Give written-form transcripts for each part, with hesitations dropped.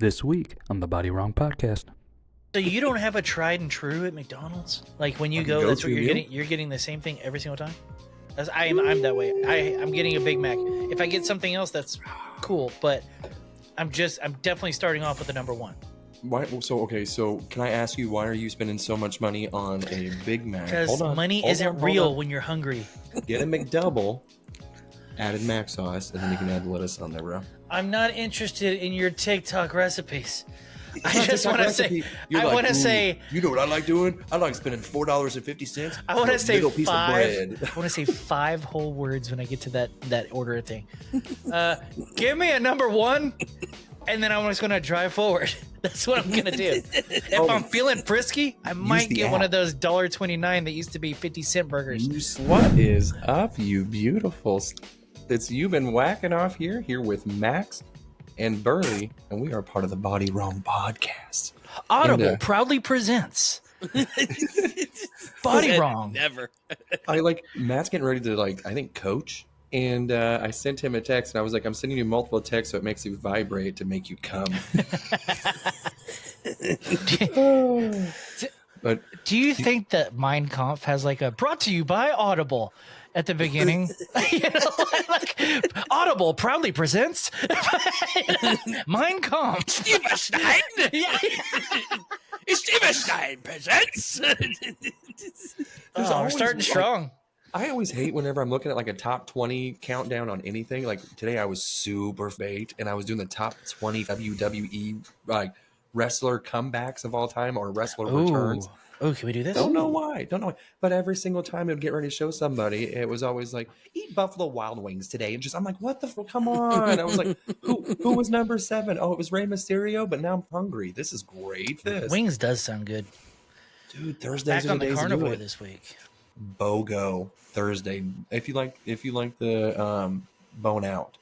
This week on the Body Wrong Podcast. So you don't have a tried and true at McDonald's? Like when you go, that's what you're getting. You're getting the same thing every single time. I'm that way. I'm getting a Big Mac. If I get something else, that's cool. But I'm definitely starting off with the number one. Why? So can I ask you, why are you spending so much money on a Big Mac? Because money isn't real when you're hungry. Get a McDouble, added mac sauce, and then you can add lettuce on there, bro. I'm not interested in your TikTok recipes. I just want to say, you know what I like doing? I like spending $4.50. I want to say piece of bread. I want to say 5 whole words when I get to that order thing. Give me a number one, and then I'm just going to drive forward. That's what I'm going to do. If I'm feeling frisky, I might get one of those $1.29 that used to be 50-cent burgers. What is up, you beautiful? You've been whacking off here with Max and Burley, and we are part of the Body Wrong Podcast. Audible proudly presents Body Wrong. Never. Matt's getting ready to I think coach, and I sent him a text, and I was like, I'm sending you multiple texts so it makes you vibrate to make you come. But do you think that Mein Kampf has a brought to you by Audible at the beginning? Audible proudly presents Mein Kampf. Stevenstein. Stevenstein presents. We're starting strong. I always hate whenever I'm looking at a top 20 countdown on anything. Like today I was super bait and I was doing the top 20 WWE wrestler comebacks of all time or wrestler returns. Oh, can we do this? Don't know why. But every single time it would get ready to show somebody, it was always like, eat Buffalo Wild Wings today. And I'm like, what the fuck? Come on. I was like, who was number 7? Oh, it was Rey Mysterio, but now I'm hungry. This is great. Wings does sound good. Dude, Thursdays back on the carnivore this week. BOGO Thursday. If you like the bone out.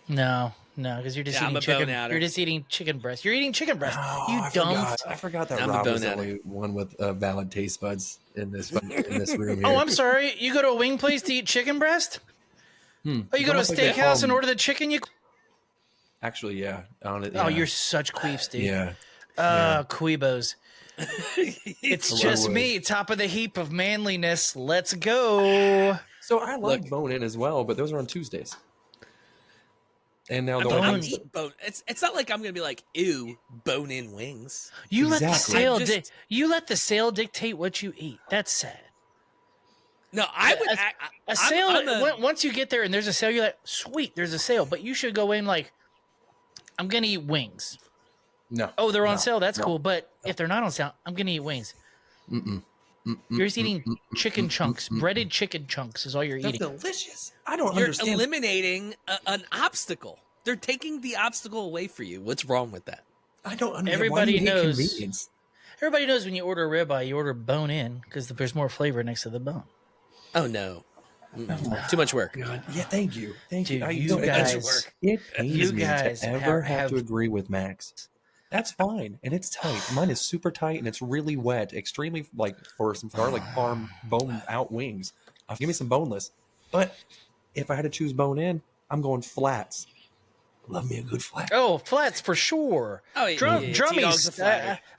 No, because you're just eating chicken. You're just eating chicken breast. You're eating chicken breast. I forgot that Rob was the only one with valid taste buds in this room here. Oh, I'm sorry. You go to a wing place to eat chicken breast? Oh, you go to a steakhouse and order the chicken? Actually, yeah. Oh, you're such queefs, dude. Yeah. Queebos. It's just me, top of the heap of manliness. Let's go. So I like bone-in as well, but those are on Tuesdays. And now eat bone. It's not like I'm gonna be like, ew, bone-in wings. You let the sale dictate what you eat. That's sad. No, I would. A sale. Once you get there and there's a sale, you're like, sweet, there's a sale. But you should go in like, I'm gonna eat wings. No. Oh, they're on sale. That's cool. But if they're not on sale, I'm gonna eat wings. You're just eating chicken chunks. Breaded chicken chunks is all you're eating. That's delicious. I don't You're understand. eliminating an obstacle. They're taking the obstacle away for you. What's wrong with that? I don't understand. Everybody knows. Everybody knows when you order a ribeye, you order bone in because there's more flavor next to the bone. Oh no. Too much work. God. Yeah, thank you. Dude, you guys, it pains me to ever have to agree with Max. That's fine, and it's tight. Mine is super tight, and it's really wet. Extremely for some garlic farm bone out wings. Give me some boneless. But if I had to choose bone in, I'm going flats. Love me a good flat. Oh, flats for sure. Oh, yeah, drummies.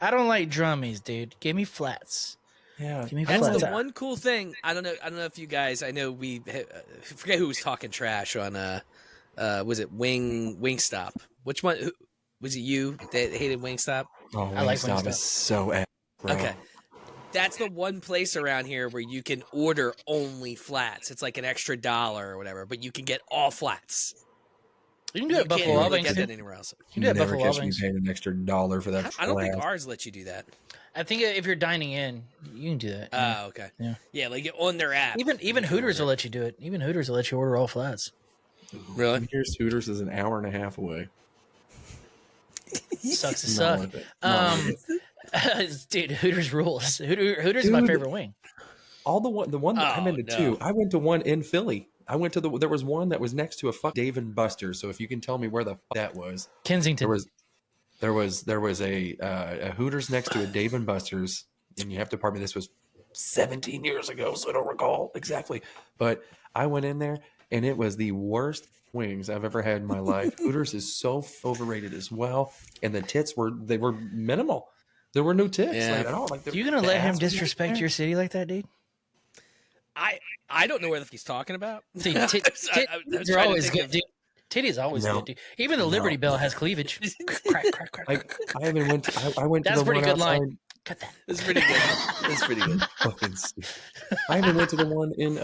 I don't like drummies, dude. Give me flats. Yeah, give me that's flats. The one cool thing. I don't know if you guys. I know we forget who was talking trash on. Was it Wingstop? Which one? Was it you that hated Wingstop? Oh, I like Wingstop. Is so okay. That's the one place around here where you can order only flats. It's like an extra $1 or whatever, but you can get all flats. You can do it at Buffalo Wild Wings. Get that anywhere else. You can do it at Buffalo Wild Wings. Paying an extra $1 for that. I don't think ours lets you do that. I think if you're dining in, you can do that. Oh, okay. Yeah, like on their app. Even Hooters will let you do it. Even Hooters will let you order all flats. Really? Here's Hooters is an hour and a half away. Sucks to suck. Dude, Hooters rules. Hooters is my favorite wing. The one that I'm into too. I went to one in Philly. There was one that was next to a Dave and Buster's. So if you can tell me where the that was, Kensington. There was a Hooters next to a Dave and Buster's, and you have to pardon me. This was 17 years ago, so I don't recall exactly. But I went in there, and it was the worst wings I've ever had in my life. Hooters is so overrated as well, and the tits were minimal. There were no tits. Yeah. Like, at all. Like, You gonna let him disrespect your city like that, dude? I don't know what he's talking about. See, titties are always good, dude. Titties always good, dude. Even the Liberty Bell has cleavage. Crack, crack, crack. I even went. I went. That's to the pretty one good outside. line. Cut that. That's pretty good. That's pretty good. Fucking stupid. I even went to the one in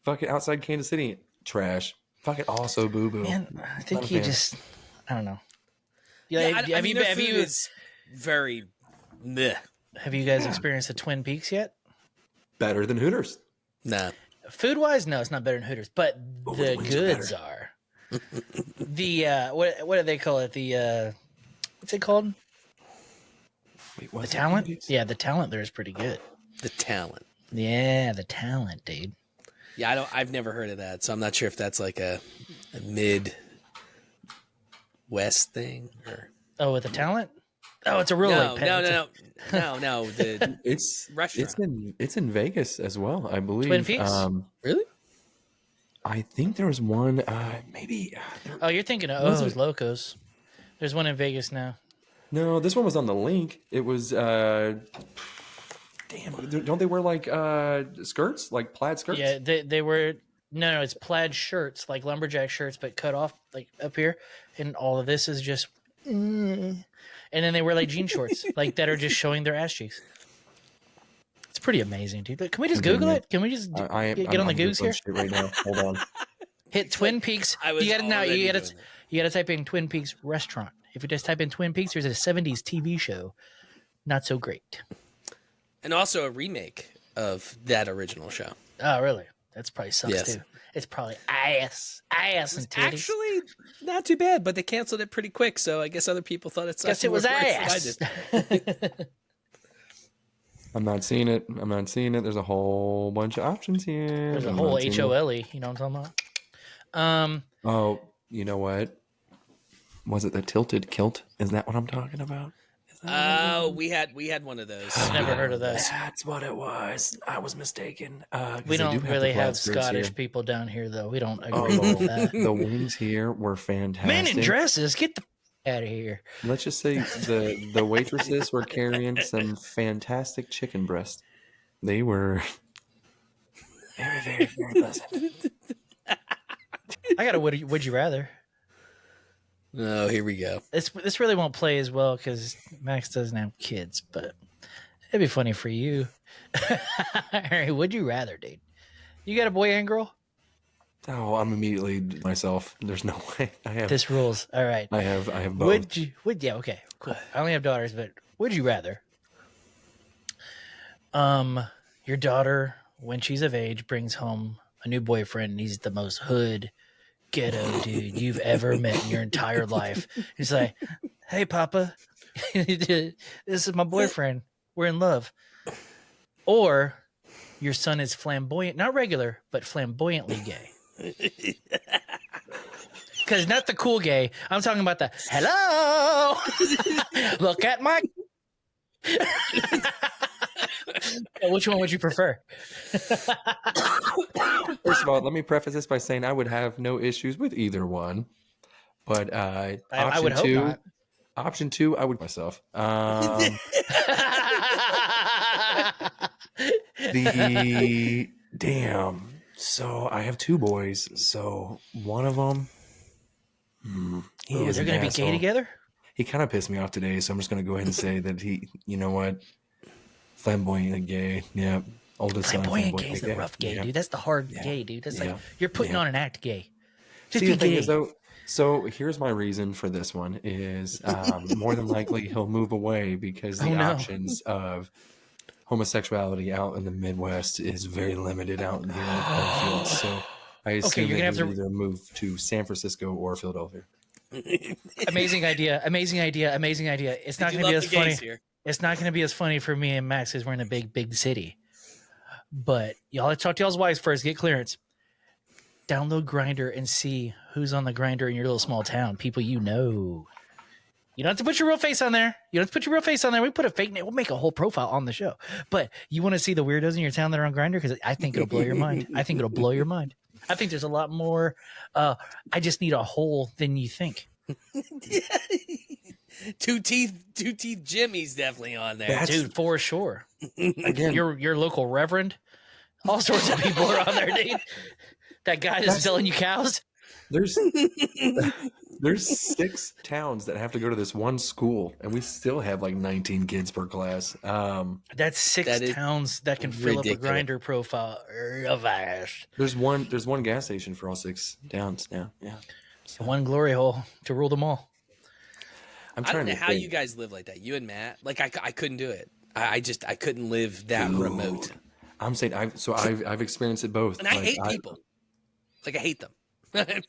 fucking outside Kansas City. Trash. Fucking also boo boo. Man, I think he just. I don't know. Yeah, I mean, their food is very meh. Have you guys experienced the Twin Peaks yet? Better than Hooters. Nah. Food wise, no, it's not better than Hooters, but the goods are. The what do they call it? The what's it called? Wait, The talent? Yeah, the talent there is pretty good. The talent. Yeah, the talent, dude. Yeah, I've never heard of that, so I'm not sure if that's like a mid West thing or. Oh, with the talent? Oh, it's a real No. The It's restaurant. It's in Vegas as well, I believe. Twin Peaks? Really? I think there was one. Maybe. Oh, you're thinking of O's Locos. There's one in Vegas now. No, this one was on the link. It was. Damn, don't they wear like skirts, like plaid skirts? Yeah, they were. No, it's plaid shirts, like lumberjack shirts, but cut off like up here, and all of this is just. And then they wear like jean shorts, like that are just showing their ass cheeks. It's pretty amazing, dude. But can we just Google it? Can we just get on the Googs here? Right now. Hold on. Hit Twin Peaks. You gotta type in Twin Peaks restaurant. If you just type in Twin Peaks, there's a 70s TV show. Not so great. And also a remake of that original show. Oh, really? That's probably sucks too. It's probably ass and titties. Actually, not too bad, but they canceled it pretty quick, so I guess other people thought it sucked. Guess it was ass. I'm not seeing it. There's a whole bunch of options here. There's a whole HOLE. You know what I'm talking about? Oh, you know what? Was it the tilted kilt? Is that what I'm talking about? Oh, we had one of those. I've never heard of that. That's what it was. I was mistaken. We don't really have Scottish people down here, though. We don't agree with that. The wings here were fantastic. Men in dresses, get the out of here. Let's just say the waitresses were carrying some fantastic chicken breast. They were very, very, very pleasant. I got a would you rather. Oh, here we go. This really won't play as well because Max doesn't have kids, but it'd be funny for you. All right, would you rather, dude? You got a boy and girl? Oh, I'm immediately myself. There's no way. I have this rules. All right. I have both. Yeah, okay, cool. I only have daughters, but would you rather? Your daughter, when she's of age, brings home a new boyfriend, and he's the most hood ghetto dude you've ever met in your entire life. He's like, "Hey, Papa, this is my boyfriend. We're in love." Or your son is flamboyant, not regular, but flamboyantly gay. Because not the cool gay. I'm talking about the hello. Look at my. Which one would you prefer? First of all, let me preface this by saying I would have no issues with either one. But I would hope not. Option two, I would myself. So I have two boys. So one of them, they're going to be gay together. He kind of pissed me off today, so I'm just going to go ahead and say that he, you know what, flamboyant gay. Yeah, oldest son. Flamboyant gay is the rough gay, dude. That's the hard gay, dude. That's like you're putting on an act gay. Just See, be the thing gay. is, though, so here's my reason for this one is more than likely he'll move away because the options of homosexuality out in the Midwest is very limited out here in the cornfield. So I assume you're that gonna have he'll either move to San Francisco or Philadelphia. Amazing idea. It's not going to be as funny. It's not going to be as funny for me and Max because we're in a big city. But y'all, let's talk to y'all's wives first. Get clearance. Download Grindr and see who's on the Grindr in your little small town. People you know. You don't have to put your real face on there. We put a fake name. We'll make a whole profile on the show. But you want to see the weirdos in your town that are on Grindr? Because I think it'll blow your mind. I think there's a lot more. I just need a hole than you think. Two teeth Jimmy's definitely on there. Dude, for sure. Again, Your local reverend, all sorts of people are on there, dude. That guy that's selling you cows. There's 6 towns that have to go to this one school, and we still have like 19 kids per class. That's 6 towns that can fill up a grinder profile. There's one gas station for all 6 towns now. Yeah, so one glory hole to rule them all. I'm I trying don't know to how think. you guys live like that. You and Matt, like I couldn't do it. I couldn't live that remote. I'm saying I've experienced it both, and I hate people. Like I hate them.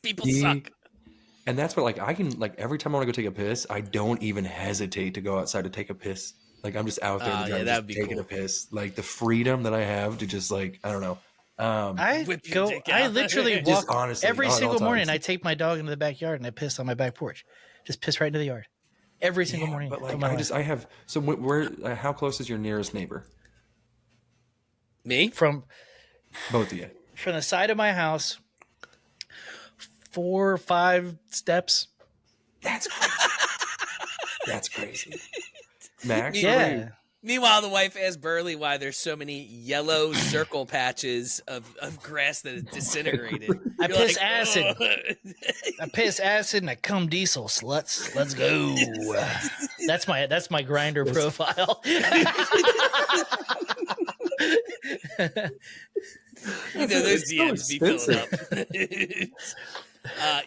People suck. And that's what, like, I can, like, every time I want to go take a piss, I don't even hesitate to go outside to take a piss. Like, I'm just out there just taking a piss. Like, the freedom that I have to just, like, I don't know. I literally walk honestly, every single morning. I take my dog into the backyard and I piss on my back porch. Just piss right into the yard. Every single morning. But, like, so where, how close is your nearest neighbor? Me? From Both of you. From the side of my house, 4 or 5 steps. That's crazy. That's crazy. Max? Yeah. Meanwhile, the wife asks Burley why there's so many yellow circle patches of grass that is disintegrated. I piss acid. I piss acid and I cum diesel, sluts. Let's go. That's my grinder profile. Those DMs be filling up.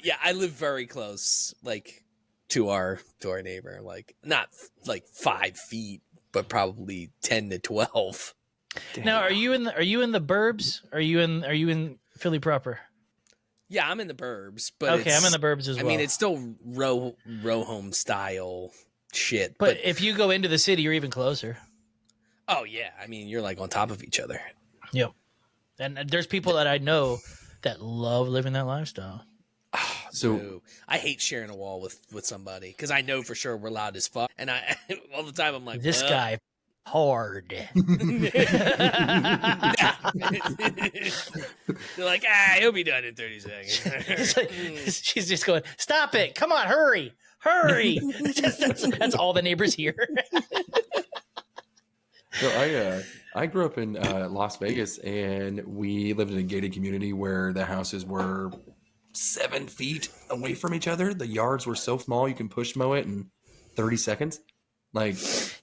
Yeah, I live very close, like to our neighbor, like not like 5 feet, but probably 10 to 12. Damn. Now, are you in the burbs? Are you in Philly proper? Yeah, I'm in the burbs, but okay, I'm in the burbs as well. I mean, it's still row home style shit. But if you go into the city, you're even closer. Oh yeah, I mean, you're like on top of each other. Yep. And there's people that I know that love living that lifestyle. So I hate sharing a wall with somebody because I know for sure we're loud as fuck, and I all the time I'm like, this guy hard. They're like, he'll be done in 30 seconds. She's just going, stop it! Come on, hurry! That's all the neighbors hear. So I grew up in Las Vegas, and we lived in a gated community where the houses were 7 feet away from each other. The yards were so small you can push mow it in 30 seconds. Like,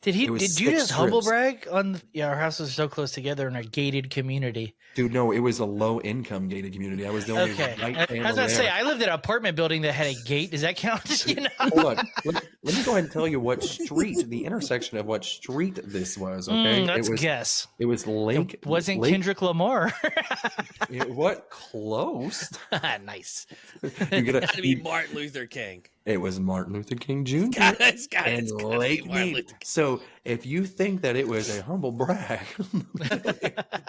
did you just humble brag on? Our houses are so close together in a gated community. Dude, no, it was a low income gated community. I was the only white family. I was about to say, I lived in an apartment building that had a gate. Does that count? You know? Hold on. Let me go ahead and tell you what street, the intersection of what street this was. Okay, let's guess. It was Lake. It wasn't Kendrick Lamar. What? Close. Nice. You gotta be Martin Luther King. It was Martin Luther King Jr. and Lake. So if you think that it was a humble brag,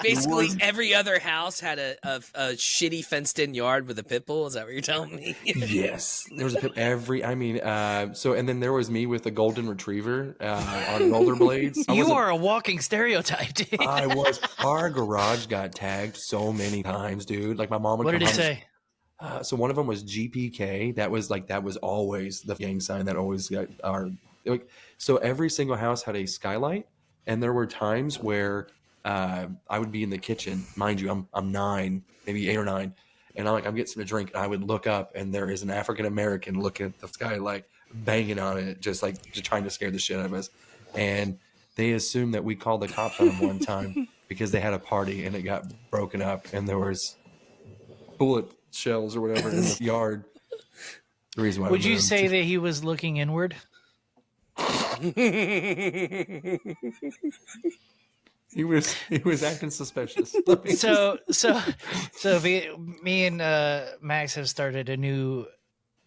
basically every other house had a shitty fenced-in yard with a pit bull. Is that what you're telling me? Yes, there was a pit. And then there was me with a golden retriever on rollerblades. You are a walking stereotype, dude. I was. Our garage got tagged so many times, dude. Like my mom would. What did it say? So one of them was GPK. That was always the gang sign that always got our. So every single house had a skylight, and there were times where I would be in the kitchen. Mind you, I'm 9, maybe 8 or 9, and I'm getting a drink. And I would look up, and there is an African American looking at the skylight, banging on it, just trying to scare the shit out of us. And they assumed that we called the cops on them one time because they had a party and it got broken up, and there was bullet shells or whatever in the yard. The reason why would you say that he was looking inward? He was acting suspicious. So me and Max have started a new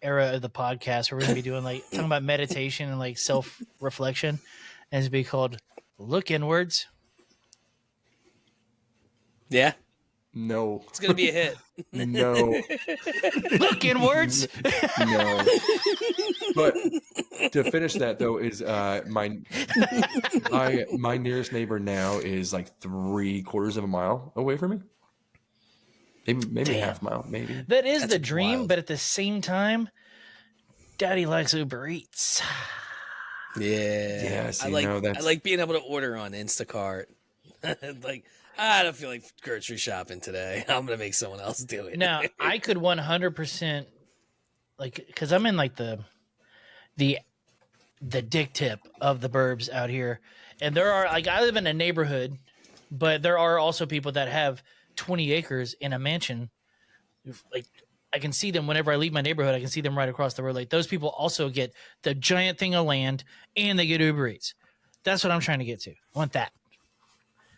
era of the podcast where we're gonna be doing talking about meditation and self-reflection, and it's be called Look Inwards. Yeah. No. It's gonna be a hit. No. Look inwards. No. But to finish that though is my nearest neighbor now is 3/4 of a mile away from me. Maybe Damn. half mile, maybe. That is That's the dream, wild. but at the same time, Daddy likes Uber Eats. Yeah. See, I that's like being able to order on Instacart. Like, I don't feel like grocery shopping today. I'm gonna make someone else do it. Now, I could 100% like, because I'm in like the dick tip of the burbs out here, and there are like, I live in a neighborhood, but there are also people that have 20 acres in a mansion. Like, I can see them whenever I leave my neighborhood. I can see them right across the road. Like, those people also get the giant thing of land, and they get Uber Eats. That's what I'm trying to get to. I want that.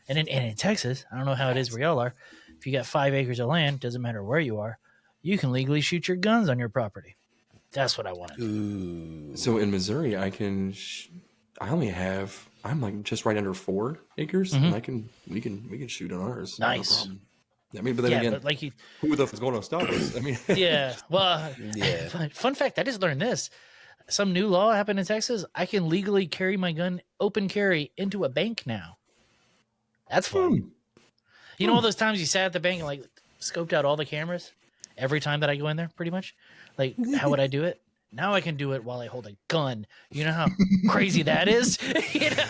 And in Texas, I don't know how it is where y'all are. If you got 5 acres of land, doesn't matter where you are, you can legally shoot your guns on your property. That's what I want. Ooh. So in Missouri, I'm like just right under 4 acres, and we can shoot on ours. Nice. No problem. I mean, but then again, but like who the f is going to stop us? I mean, yeah. Well, Yeah. Fun fact: I just learned this. Some new law happened in Texas. I can legally carry my gun, open carry, into a bank now. That's fun. You know, all those times you sat at the bank and like scoped out all the cameras every time that I go in there, pretty much. Like, how would I do it? Now I can do it while I hold a gun. You know how crazy that is? You know?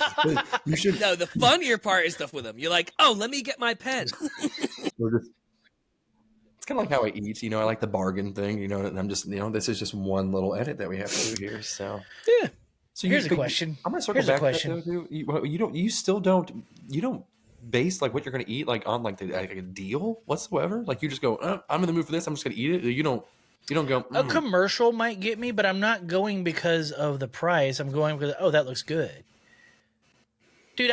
you should. No, the funnier part is stuff with them. You're like, oh, let me get my pen. It's kind of like how I eat. You know, I like the bargain thing. You know, and I'm just, this is just one little edit that we have to do here. So Yeah. So here's a question. I'm gonna circle Here's a back to question. that, though, too. You don't base like what you're gonna eat like on like a deal whatsoever. Like you just go, I'm in the mood for this. I'm just gonna eat it. You don't go. A commercial might get me, but I'm not going because of the price. I'm going because, oh, that looks good. Dude,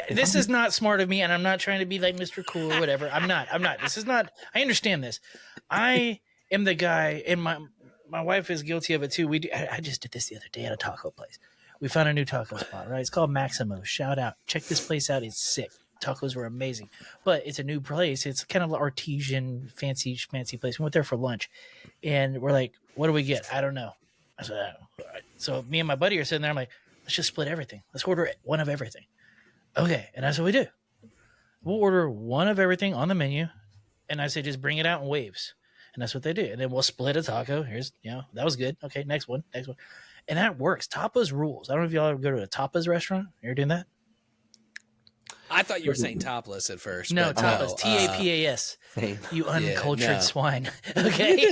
this is not smart of me, and I'm not trying to be like Mr. Cool or whatever. I'm not. This is not. I understand this. I am the guy, and my wife is guilty of it too. I just did this the other day at a taco place. We found a new taco spot, right? It's called Maximo. Shout out. Check this place out. It's sick. Tacos were amazing. But it's a new place. It's kind of an artesian, fancy place. We went there for lunch. And we're like, what do we get? I don't know. I said, all right. So me and my buddy are sitting there. I'm like, let's just split everything. Let's order one of everything. Okay. And that's what we do. We'll order one of everything on the menu. And I say, just bring it out in waves. And that's what they do. And then we'll split a taco. Here's, that was good. Okay, next one. And that works. Tapas rules. I don't know if y'all ever go to a tapas restaurant. You ever doing that? I thought you were saying topless at first. No, but tapas. Tapas. Hey. You uncultured no. swine. Okay.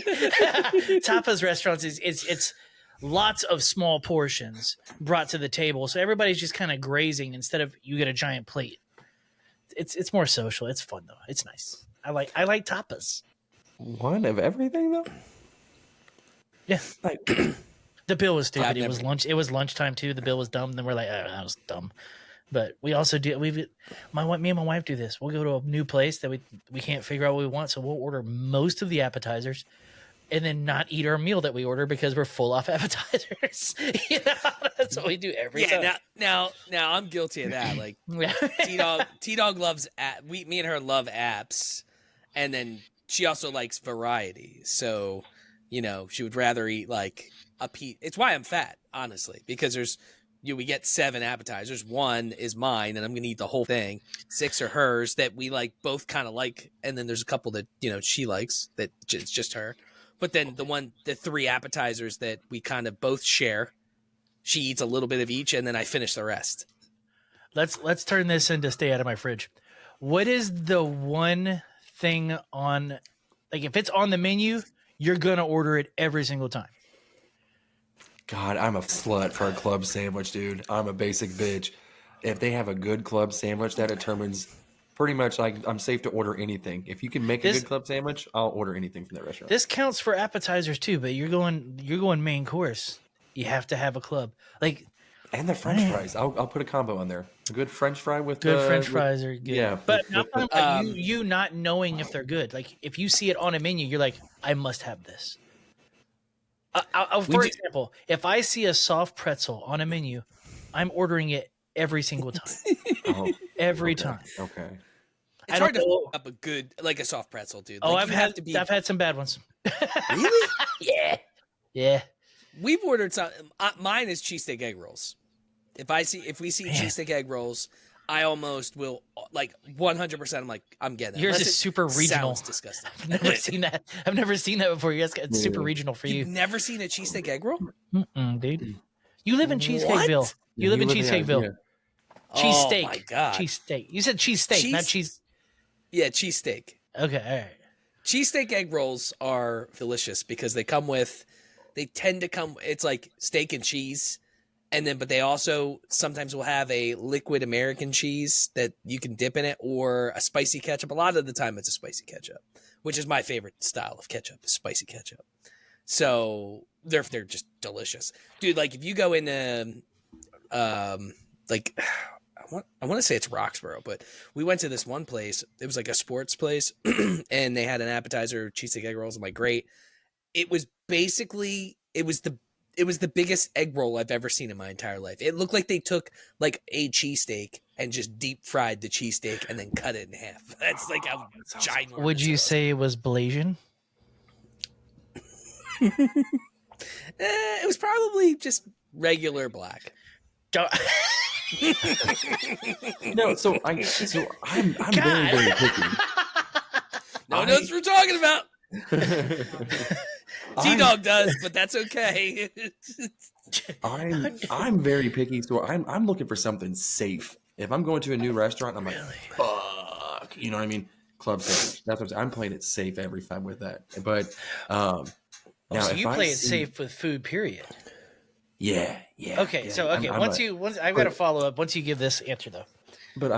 Tapas restaurants it's lots of small portions brought to the table. So everybody's just kind of grazing instead of you get a giant plate. It's more social. It's fun though. It's nice. I like tapas. One of everything though. Yeah. Like, the bill was stupid. I've It was lunch. It was lunchtime too. The bill was dumb. Then we're like, oh, that was dumb. But we also do. Me and my wife do this. We'll go to a new place that we can't figure out what we want, so we'll order most of the appetizers, and then not eat our meal that we order because we're full off appetizers. That's what we do every time. Now I'm guilty of that. Like T Dog loves me and her love apps, and then she also likes variety. So she would rather eat like a piece. It's why I'm fat, honestly, because we get 7 appetizers. 1 is mine, and I'm going to eat the whole thing. 6 are hers that we like both kind of like, and then there's a couple that she likes that it's just her. But then the 3 appetizers that we kind of both share, she eats a little bit of each, and then I finish the rest. Let's turn this into stay out of my fridge. What is the one thing on, like, if it's on the menu, you're gonna order it every single time? God, I'm a slut for a club sandwich, dude. I'm a basic bitch. If they have a good club sandwich, that determines pretty much like I'm safe to order anything. If you can make a good club sandwich, I'll order anything from that restaurant. This counts for appetizers too, but you're going main course. You have to have a club. Like, and the French fries. I'll put a combo on there. A good French fry with French fries are good. Yeah, but I'm talking about you not knowing if they're good. Like, if you see it on a menu, you're like, I must have this. For example, if I see a soft pretzel on a menu, I'm ordering it every single time. Every time. Okay. It's hard to fill up a good, like a soft pretzel, dude. Like, I've had some bad ones. Really? Yeah. We've ordered some. Mine is cheesesteak egg rolls. If we see cheesesteak egg rolls, I almost will, like 100%. I'm like, I'm getting it. Yours Unless is it super regional. Sounds disgusting. I've never seen that. I've never seen that before. You guys got super regional for you. You've never seen a cheesesteak egg roll? Dude. You live in Cheesecakeville. What? You live in Cheesecakeville. Cheesesteak. Oh my God. Cheesesteak. You said cheesesteak, not cheese. Yeah, cheesesteak. Okay, all right. Cheesesteak egg rolls are delicious because they tend to come, it's like steak and cheese. But they also sometimes will have a liquid American cheese that you can dip in it, or a spicy ketchup. A lot of the time it's a spicy ketchup, which is my favorite style of ketchup, is spicy ketchup. So they're just delicious. Dude, like if you go into, like, I want to say it's Roxborough, but we went to this one place. It was like a sports place and they had an appetizer, cheesesteak egg rolls. I'm like, great. It was the biggest egg roll I've ever seen in my entire life. It looked like they took like a cheesesteak and just deep fried the cheesesteak and then cut it in half. That's like how ginormous. Would you say it was Blasian? It was probably just regular black. No, so I'm very, very picky. No one knows what we're talking about. T-Dog does, but that's okay. I'm very picky, so I'm looking for something safe. If I'm going to a new restaurant, I'm like, fuck, you know what I mean? Club sandwich. That's what I'm playing it safe every time with that. But now, so you play it safe with food, period. Yeah. Okay, yeah. so I've got to follow up once you give this answer though. But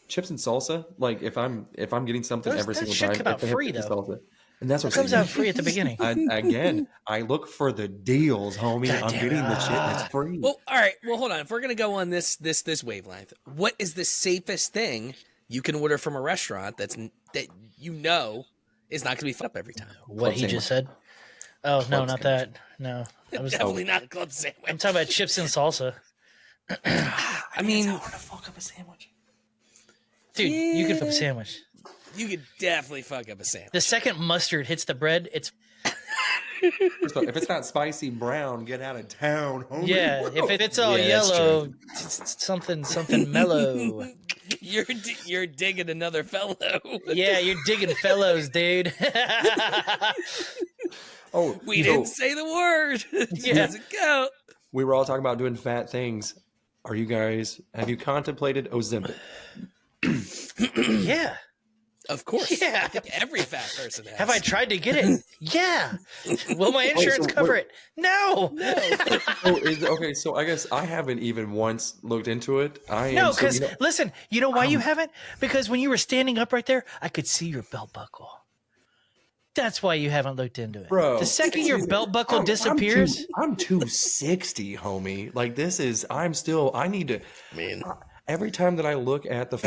chips and salsa, like if I'm getting something every single time, come out free though. Salsa, and that's what comes out free at the beginning. I look for the deals, homie. I'm getting the shit that's free. Well, all right. Well, hold on. If we're gonna go on this wavelength, what is the safest thing you can order from a restaurant that you know is not gonna be fucked up every time? What he just said. Oh no, not that. No, I was definitely not a club sandwich. I'm talking about chips and salsa. I mean, I want to fuck up a sandwich, dude. You can fuck a sandwich. You could definitely fuck up a sandwich. The second mustard hits the bread, it's. If it's not spicy brown, get out of town, homie. Yeah, if it's all yellow, it's something mellow. You're digging another fellow. Yeah, you're digging fellows, dude. We didn't say the word. Doesn't count. We were all talking about doing fat things. Have you contemplated Ozempic? Yeah. Of course. Yeah. I think every fat person has. Have I tried to get it? Yeah. Will my insurance cover it? No. Okay, so I guess I haven't even once looked into it. No, because listen, you know why you haven't? Because when you were standing up right there, I could see your belt buckle. That's why you haven't looked into it. Bro, the second your belt buckle disappears. I'm 260, homie. Like I need to. Man. Every time that I look at the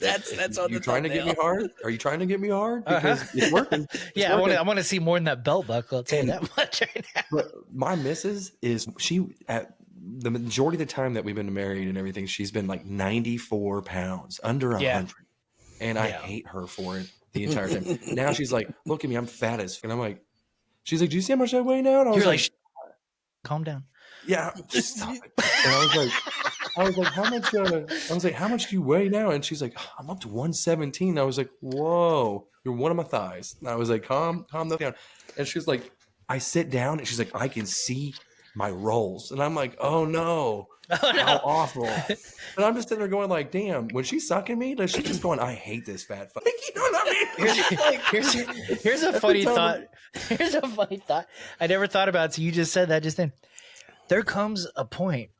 that's on the trying to get me hard? Are you trying to get me hard? Because it's working. Yeah, I want to see more than that belt buckle. I'll tell you that much right now. But my missus is at the majority of the time that we've been married and everything, she's been like 94 pounds, under 100, and I hate her for it the entire time. Now she's like, "Look at me, I'm fat as," and I'm like, "She's like, do you see how much I weigh now?" And I was You're like, calm down. Yeah, stop it. And I was like, how much? I was like, how much do you weigh now? And she's like, I'm up to 117. I was like, whoa, you're one of my thighs. And I was like, calm down. And she's like, I sit down, and she's like, I can see my rolls. And I'm like, oh no, how awful. And I'm just sitting there going like, damn, when she's sucking me, does she just going, I hate this fat fuck? You know what I mean? Here's a funny thought. Here's a funny thought. I never thought about it. So you just said that just then. There comes a point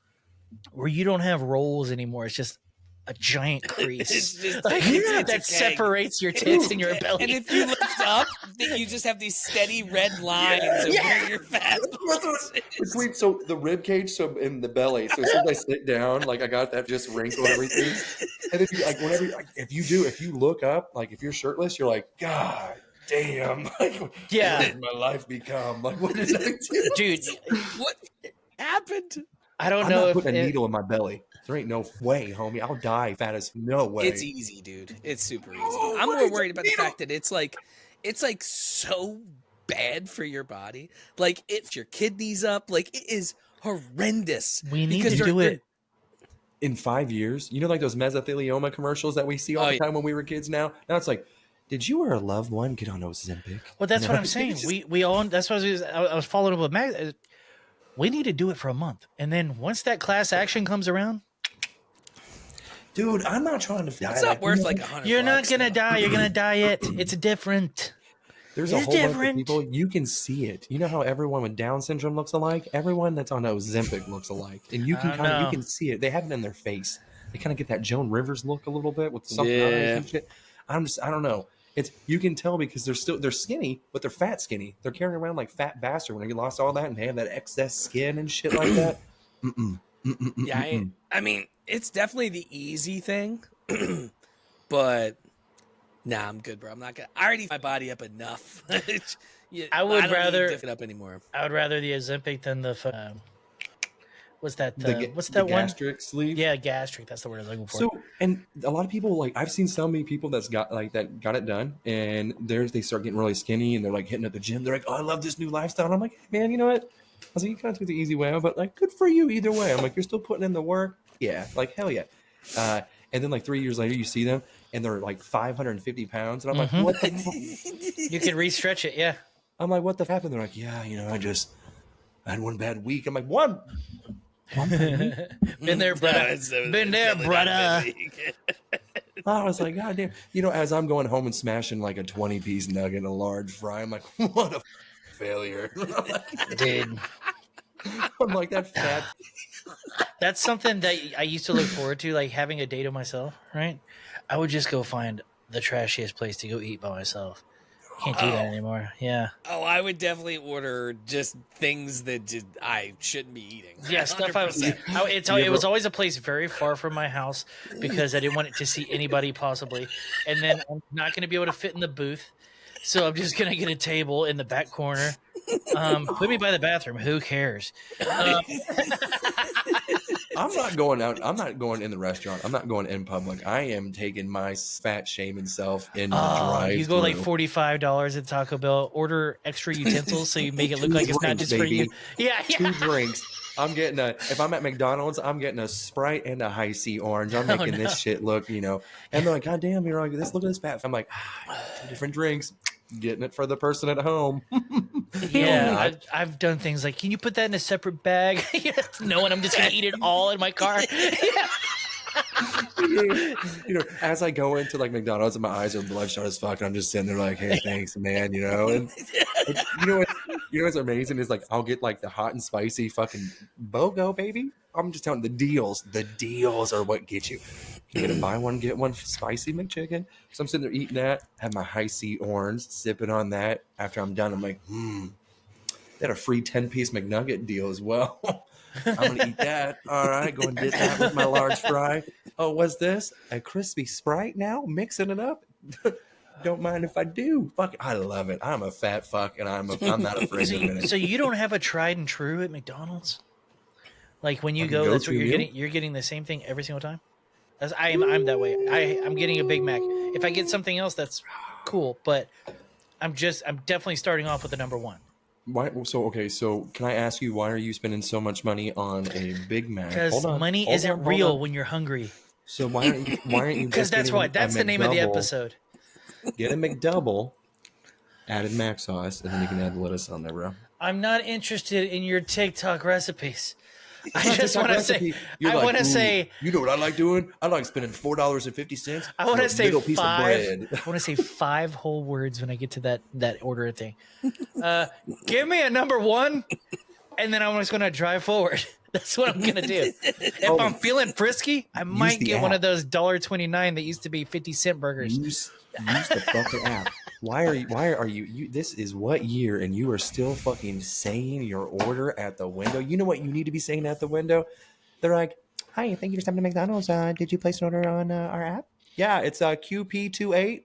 where you don't have rolls anymore. It's just a giant crease that separates your tits and your belly. And if you lift up, then you just have these steady red lines of where your fat between so the rib cage, so in the belly. So as soon as I sit down, like I got that just wrinkle and everything. And then if you look up, like if you're shirtless, you're like, God damn, like what did my life become? Like what did I do? Dude, what happened? I don't I'm know not if putting a needle in my belly. There ain't no way, homie. I'll die fat as no way. It's easy, dude. It's super easy. I'm more worried about the fact that it's like so bad for your body. Like if your kidneys up, like it is horrendous. We need to do it. in 5 years, you know, like those mesothelioma commercials that we see all the time when we were kids. Now it's like, did you or a loved one get on Ozempic? Well, that's what I'm saying. We all. That's what I was following up with Max. We need to do it for a month, and then once that class action comes around, dude, I'm not trying to. It's not worth like $100. You're not gonna die. You're gonna diet. It's different. There's a whole bunch of people. You can see it. You know how everyone with Down syndrome looks alike? Everyone that's on Ozempic looks alike, and you can you can see it. They have it in their face. They kind of get that Joan Rivers look a little bit with something eyes and shit. I don't know. You can tell because they're skinny, but they're fat skinny. They're carrying around like fat bastard when they lost all that and they have that excess skin and shit like that. Yeah, I mean, it's definitely the easy thing, but nah, I'm good, bro. I'm not gonna. I already my body up enough. I would rather lift it up anymore. I would rather the Ozempic than the. What's that? What's the that one? Gastric sleeve. Yeah, gastric. That's the word I was looking for. So, and a lot of people like I've seen so many people that got it done, and they start getting really skinny, and they're like hitting at the gym. They're like, "Oh, I love this new lifestyle." And I'm like, "Man, you know what?" I was like, "You kind of took the easy way out, but like, good for you either way." I'm like, "You're still putting in the work, yeah, like hell yeah." And then like 3 years later, you see them, and they're like 550 pounds, and I'm like, "What the?" You can re-stretch it, yeah. I'm like, "What the happened?" They're like, "Yeah, you know, I had one bad week." I'm like, "One." Been there, brother. Been there, brother. I was like, God damn. You know, as I'm going home and smashing like a 20-piece nugget and a large fry, I'm like, what a failure. Dude. I'm like, that fat. That's something that I used to look forward to, like having a date of myself, right? I would just go find the trashiest place to go eat by myself. Can't do that anymore. Yeah. Oh, I would definitely order just things that I shouldn't be eating. Yeah, stuff it was always a place very far from my house because I didn't want it to see anybody possibly. And then I'm not going to be able to fit in the booth. So I'm just going to get a table in the back corner. Put me by the bathroom. Who cares? I'm not going out. I'm not going in the restaurant. I'm not going in public. I am taking my fat shaming self in the drive. You go like $45 at Taco Bell. Order extra utensils so you make it look like it's not just for you. Yeah, 2 drinks. I'm getting if I'm at McDonald's, I'm getting a Sprite and a High C orange. I'm making this shit look, you know. And they're like, God damn, you're like this. Look at this fat. I'm like, 2 different drinks. Getting it for the person at home. Yeah, I've done things like, can you put that in a separate bag? Knowing I'm just gonna eat it all in my car. You know, as I go into like McDonald's and my eyes are bloodshot as fuck, and I'm just sitting there like, hey, thanks, man. You know, and you know what's amazing is like I'll get like the hot and spicy fucking BOGO, baby. I'm just telling you, the deals are what get you. You get a buy one get one spicy McChicken. So I'm sitting there eating that, have my High C orange, sipping on that. After I'm done, I'm like, they had a free 10-piece McNugget deal as well. I'm gonna eat that. All right, go and get that with my large fry. Oh, what's this? A crispy Sprite now? Mixing it up. Don't mind if I do. Fuck, I love it. I'm a fat fuck, and I'm not afraid of it. So you don't have a tried and true at McDonald's? Like when you go, that's what you're getting. You're getting the same thing every single time. I'm that way. I'm getting a Big Mac. If I get something else, that's cool. But I'm definitely starting off with the number one. Why? So can I ask you, why are you spending so much money on a Big Mac? Because money isn't real when you're hungry. So why aren't you? Because that's the name of the episode. Get a McDouble, added mac sauce, and then you can add lettuce on there, bro. I'm not interested in your TikTok recipes. I just want to say, you know what I like doing? I like spending $4.50. I want to say piece of bread. I want to say 5 whole words when I get to that order thing. Give me a number 1, and then I'm just going to drive forward. That's what I'm going to do. If I'm feeling frisky, I might get one of those $1.29 that used to be 50-cent burgers. Use the fucking app. Why are you this is what year and you are still fucking saying your order at the window? You know what you need to be saying at the window? They're like, hi, thank you for stopping to McDonald's. Did you place an order on our app? Yeah, it's QP28.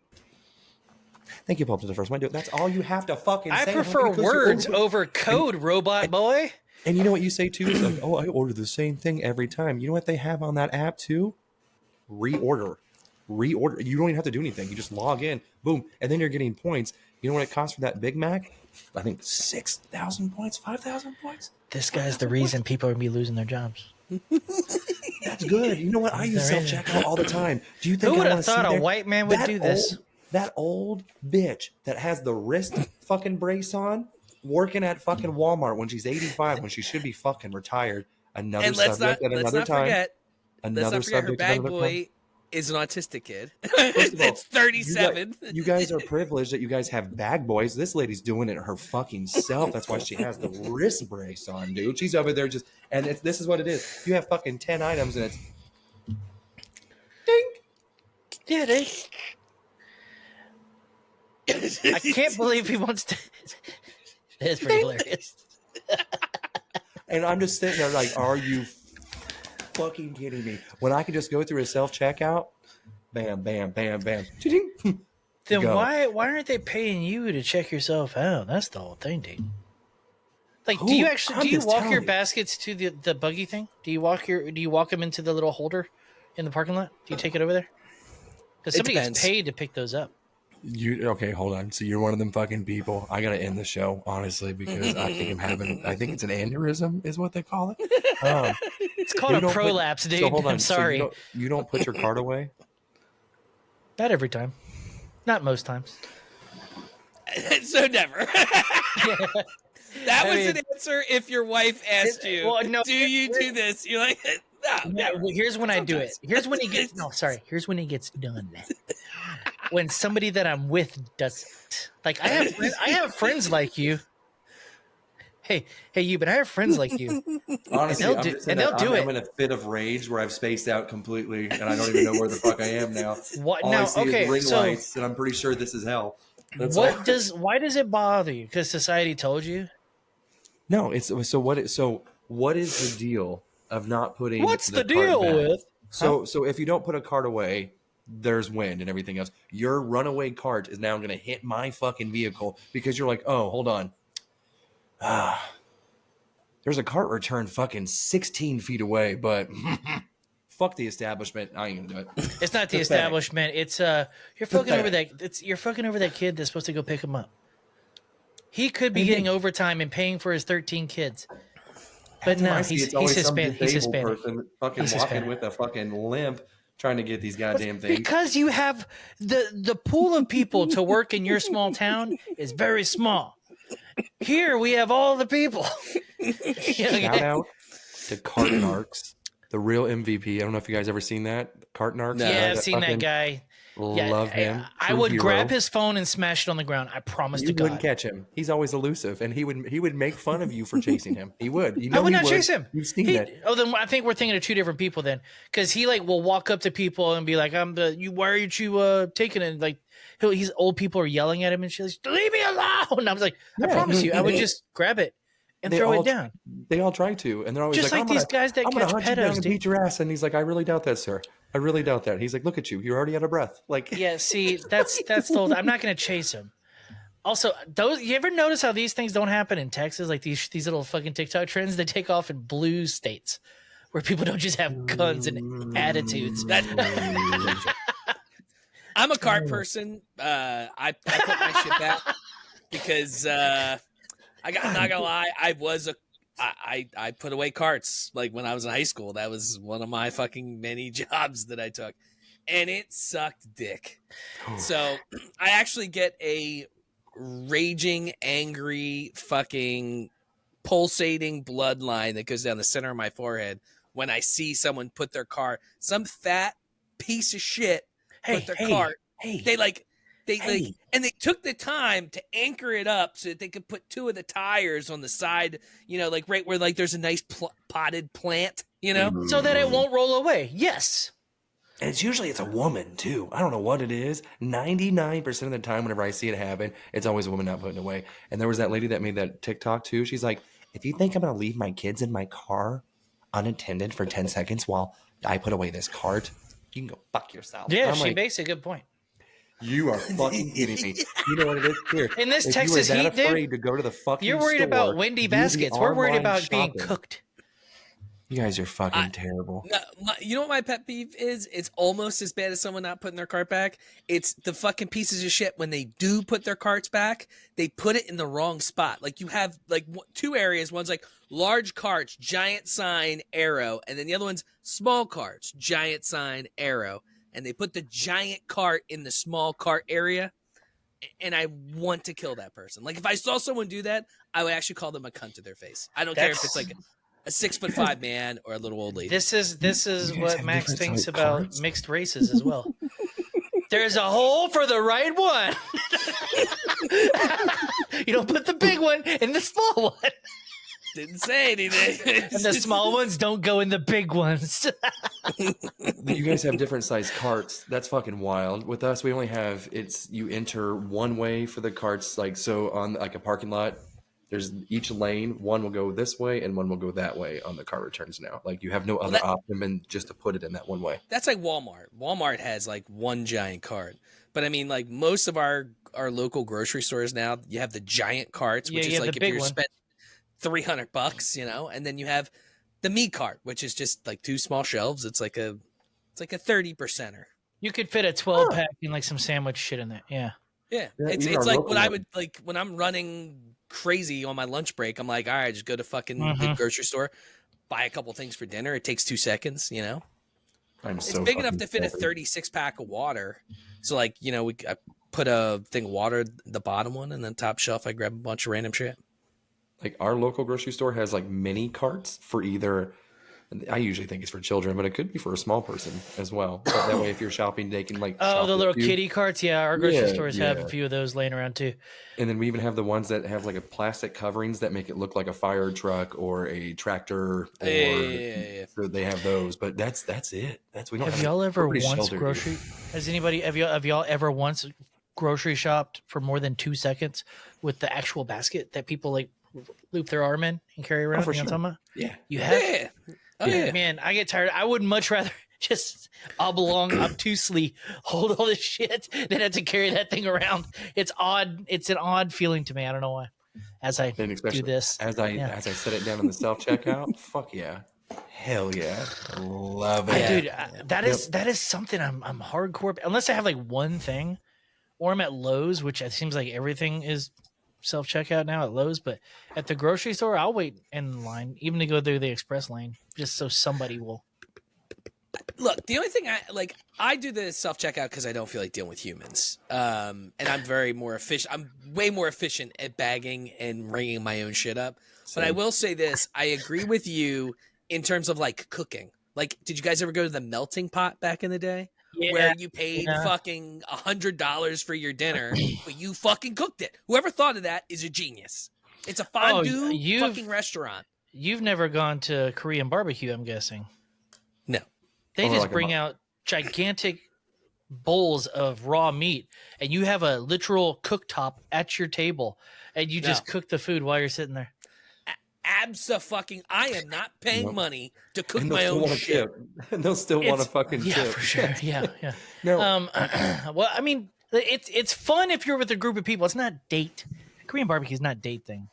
Thank you, Paul, to the first window. That's all you have to fucking say. I prefer words over code, robot boy. And you know what you say too? It's like, oh, I order the same thing every time. You know what they have on that app too? Reorder. You don't even have to do anything. You just log in, boom, and then you're getting points. You know what it costs for that Big Mac? I think 6,000 points, 5,000 points. This guy's the reason people are gonna be losing their jobs. That's good. You know what? I use self-checkout all the time. Do you think Who would I have thought a white man would do this? That old bitch that has the wrist fucking brace on, working at fucking Walmart when she's 85, when she should be fucking retired. Another subject at another time. Another subject. Her bag boy is an autistic kid. First of all, it's 37. You guys are privileged that you guys have bag boys. This lady's doing it her fucking self. That's why she has the wrist brace on, dude. She's over there just, and this is what it is. You have fucking 10 items and it's ding. Yeah, ding. I can't believe he wants to. It's pretty hilarious. And I'm just sitting there like, are you fucking kidding me? When I can just go through a self-checkout, bam, bam, bam, bam. Then why aren't they paying you to check yourself out? That's the whole thing, dude. Like, do you walk your baskets to the buggy thing? Do you walk them into the little holder in the parking lot? Do you take it over there? Because somebody gets paid to pick those up. Okay, hold on. So you're one of them fucking people. I gotta end the show, honestly, because I think it's an aneurysm, is what they call it. It's called a prolapse, dude. So hold on. I'm sorry. So you don't put your card away? Not every time. Not most times. So never. That was an answer if your wife asked you, well, no, do you do this? You're like, no. Well, here's when I do it. Here's when he gets Here's when he gets done. When somebody that I'm with does it. Like I have friends like you. Hey, you, but I have friends like you. Honestly, I'm in a fit of rage where I've spaced out completely and I don't even know where the fuck I am now. What? All now, I see okay, is ring so lights, and I'm pretty sure this is hell. Why does it bother you? Because society told you? No, what is the deal of not putting What's the deal with? So if you don't put a cart away, there's wind and everything else. Your runaway cart is now going to hit my fucking vehicle because you're like, oh, hold on. There's a cart return fucking 16 feet away, but fuck the establishment. I ain't gonna do it. It's not the establishment. It's you're fucking over that kid that's supposed to go pick him up. He could be getting overtime and paying for his 13 kids. But no, he's Hispanic. He's Hispanic. Fucking walking with a fucking limp, trying to get these goddamn things. Because you have the pool of people to work in your small town is very small. Here we have all the people. Shout out to Cart Narcs, the real MVP. I don't know if you guys ever seen that. Cart Narcs. Yeah, I've seen that guy. Love him. I would grab his phone and smash it on the ground. I promise to God. You wouldn't catch him. He's always elusive, and he would make fun of you for chasing him. He would. I would not chase him. You've seen it. Oh, then I think we're thinking of two different people then, because he will walk up to people and be like, why aren't you taking it? Like, he's old people are yelling at him and she's like, leave me alone. I was like, I promise you, I would just grab it and throw it down. They all try to, and they're always just like these guys that catch pedos. And beat your ass, and he's like, I really doubt that, sir. I really doubt that. He's like, look at you, you're already out of breath. Like, yeah, see, that's told. I'm not going to chase him. Also, you ever notice how these things don't happen in Texas? Like these little fucking TikTok trends, they take off in blue states where people don't just have guns and attitudes. I'm a cart person. I put my shit back because I'm not gonna lie. I put away carts like when I was in high school. That was one of my fucking many jobs that I took, and it sucked dick. So I actually get a raging, angry, fucking pulsating bloodline that goes down the center of my forehead when I see someone put their car, some fat piece of shit, put their cart. And they took the time to anchor it up so that they could put two of the tires on the side, like right where like there's a nice potted plant, so that it won't roll away. Yes. And it's a woman too. I don't know what it is. 99% of the time, whenever I see it happen, it's always a woman not putting it away. And there was that lady that made that TikTok too. She's like, if you think I'm going to leave my kids in my car unattended for 10 seconds while I put away this cart, you can go fuck yourself. Yeah, she makes a good point. You are fucking kidding me. You know what it is? Here, in this Texas heat, dude, to go to the fucking you're worried store, about windy baskets. We're worried about being cooked. You guys are fucking terrible. You know what my pet peeve is? It's almost as bad as someone not putting their cart back. It's the fucking pieces of shit when they do put their carts back, they put it in the wrong spot. Like you have like two areas. One's like large carts, giant sign, arrow, and then the other one's small carts, giant sign, arrow. And they put the giant cart in the small cart area. And I want to kill that person. Like if I saw someone do that, I would actually call them a cunt to their face. I don't care if it's like a 6'5" man or a little old lady. This is what Max thinks about mixed races as well. There's a hole for the right one. You don't put the big one in the small one. Didn't say anything. And the small ones don't go in the big ones. You guys have different sized carts. That's fucking wild. With us, we only have you enter one way for the carts. Like so on like a parking lot. There's each lane, one will go this way and one will go that way on the car returns now. Like you have no other option than just to put it in that one way. That's like Walmart. Walmart has like one giant cart. But I mean, like most of our local grocery stores now, you have the giant carts, which is like if you're spending $300, you know, and then you have the me cart, which is just like two small shelves. It's like a 30%er. You could fit a 12-pack and like some sandwich shit in there. Yeah. Yeah. It's like what I would like when I'm running crazy on my lunch break. I'm like, all right, just go to fucking the grocery store, buy a couple things for dinner. It takes 2 seconds, you know. It's big enough to fit a 36-pack of water. So like, you know, I put a thing of water the bottom one, and then top shelf I grab a bunch of random shit. Like our local grocery store has like mini carts for either. I usually think it's for children, but it could be for a small person as well. But that way, if you're shopping, they can like. Oh, the little kiddie carts. Yeah, our grocery stores have a few of those laying around too. And then we even have the ones that have like a plastic coverings that make it look like a fire truck or a tractor. So they have those, but that's it. We don't. Have y'all ever once grocery? Has anybody? Have y'all ever once grocery shopped for more than 2 seconds with the actual basket that people like loop their arm in and carry around? For sure. Yeah, you have. Yeah. Oh, yeah. Man, I get tired. I would much rather just obtusely hold all this shit than have to carry that thing around. It's odd. It's an odd feeling to me. I don't know why. As I do this, as I set it down in the self checkout, fuck yeah, hell yeah, love it, dude. That is something I'm hardcore. Unless I have like one thing, or I'm at Lowe's, which it seems like everything is self checkout now at Lowe's, but at the grocery store I'll wait in line even to go through the express lane just so somebody will. Look, the only thing I do the self checkout because I don't feel like dealing with humans, and I'm way more efficient at bagging and ringing my own shit up. But I will say this: I agree with you in terms of like cooking. Like, did you guys ever go to the melting pot back in the day? Yeah, where you paid fucking $100 for your dinner, but you fucking cooked it. Whoever thought of that is a genius. It's a fondue fucking restaurant. You've never gone to Korean barbecue, I'm guessing. No. They just bring out gigantic bowls of raw meat, and you have a literal cooktop at your table, and you just cook the food while you're sitting there. Abso-fucking, I am not paying money to cook my own shit. And they'll still want to fucking tip. For sure. Yeah. No. Well, I mean, it's fun if you're with a group of people. It's not date. Korean barbecue is not date thing.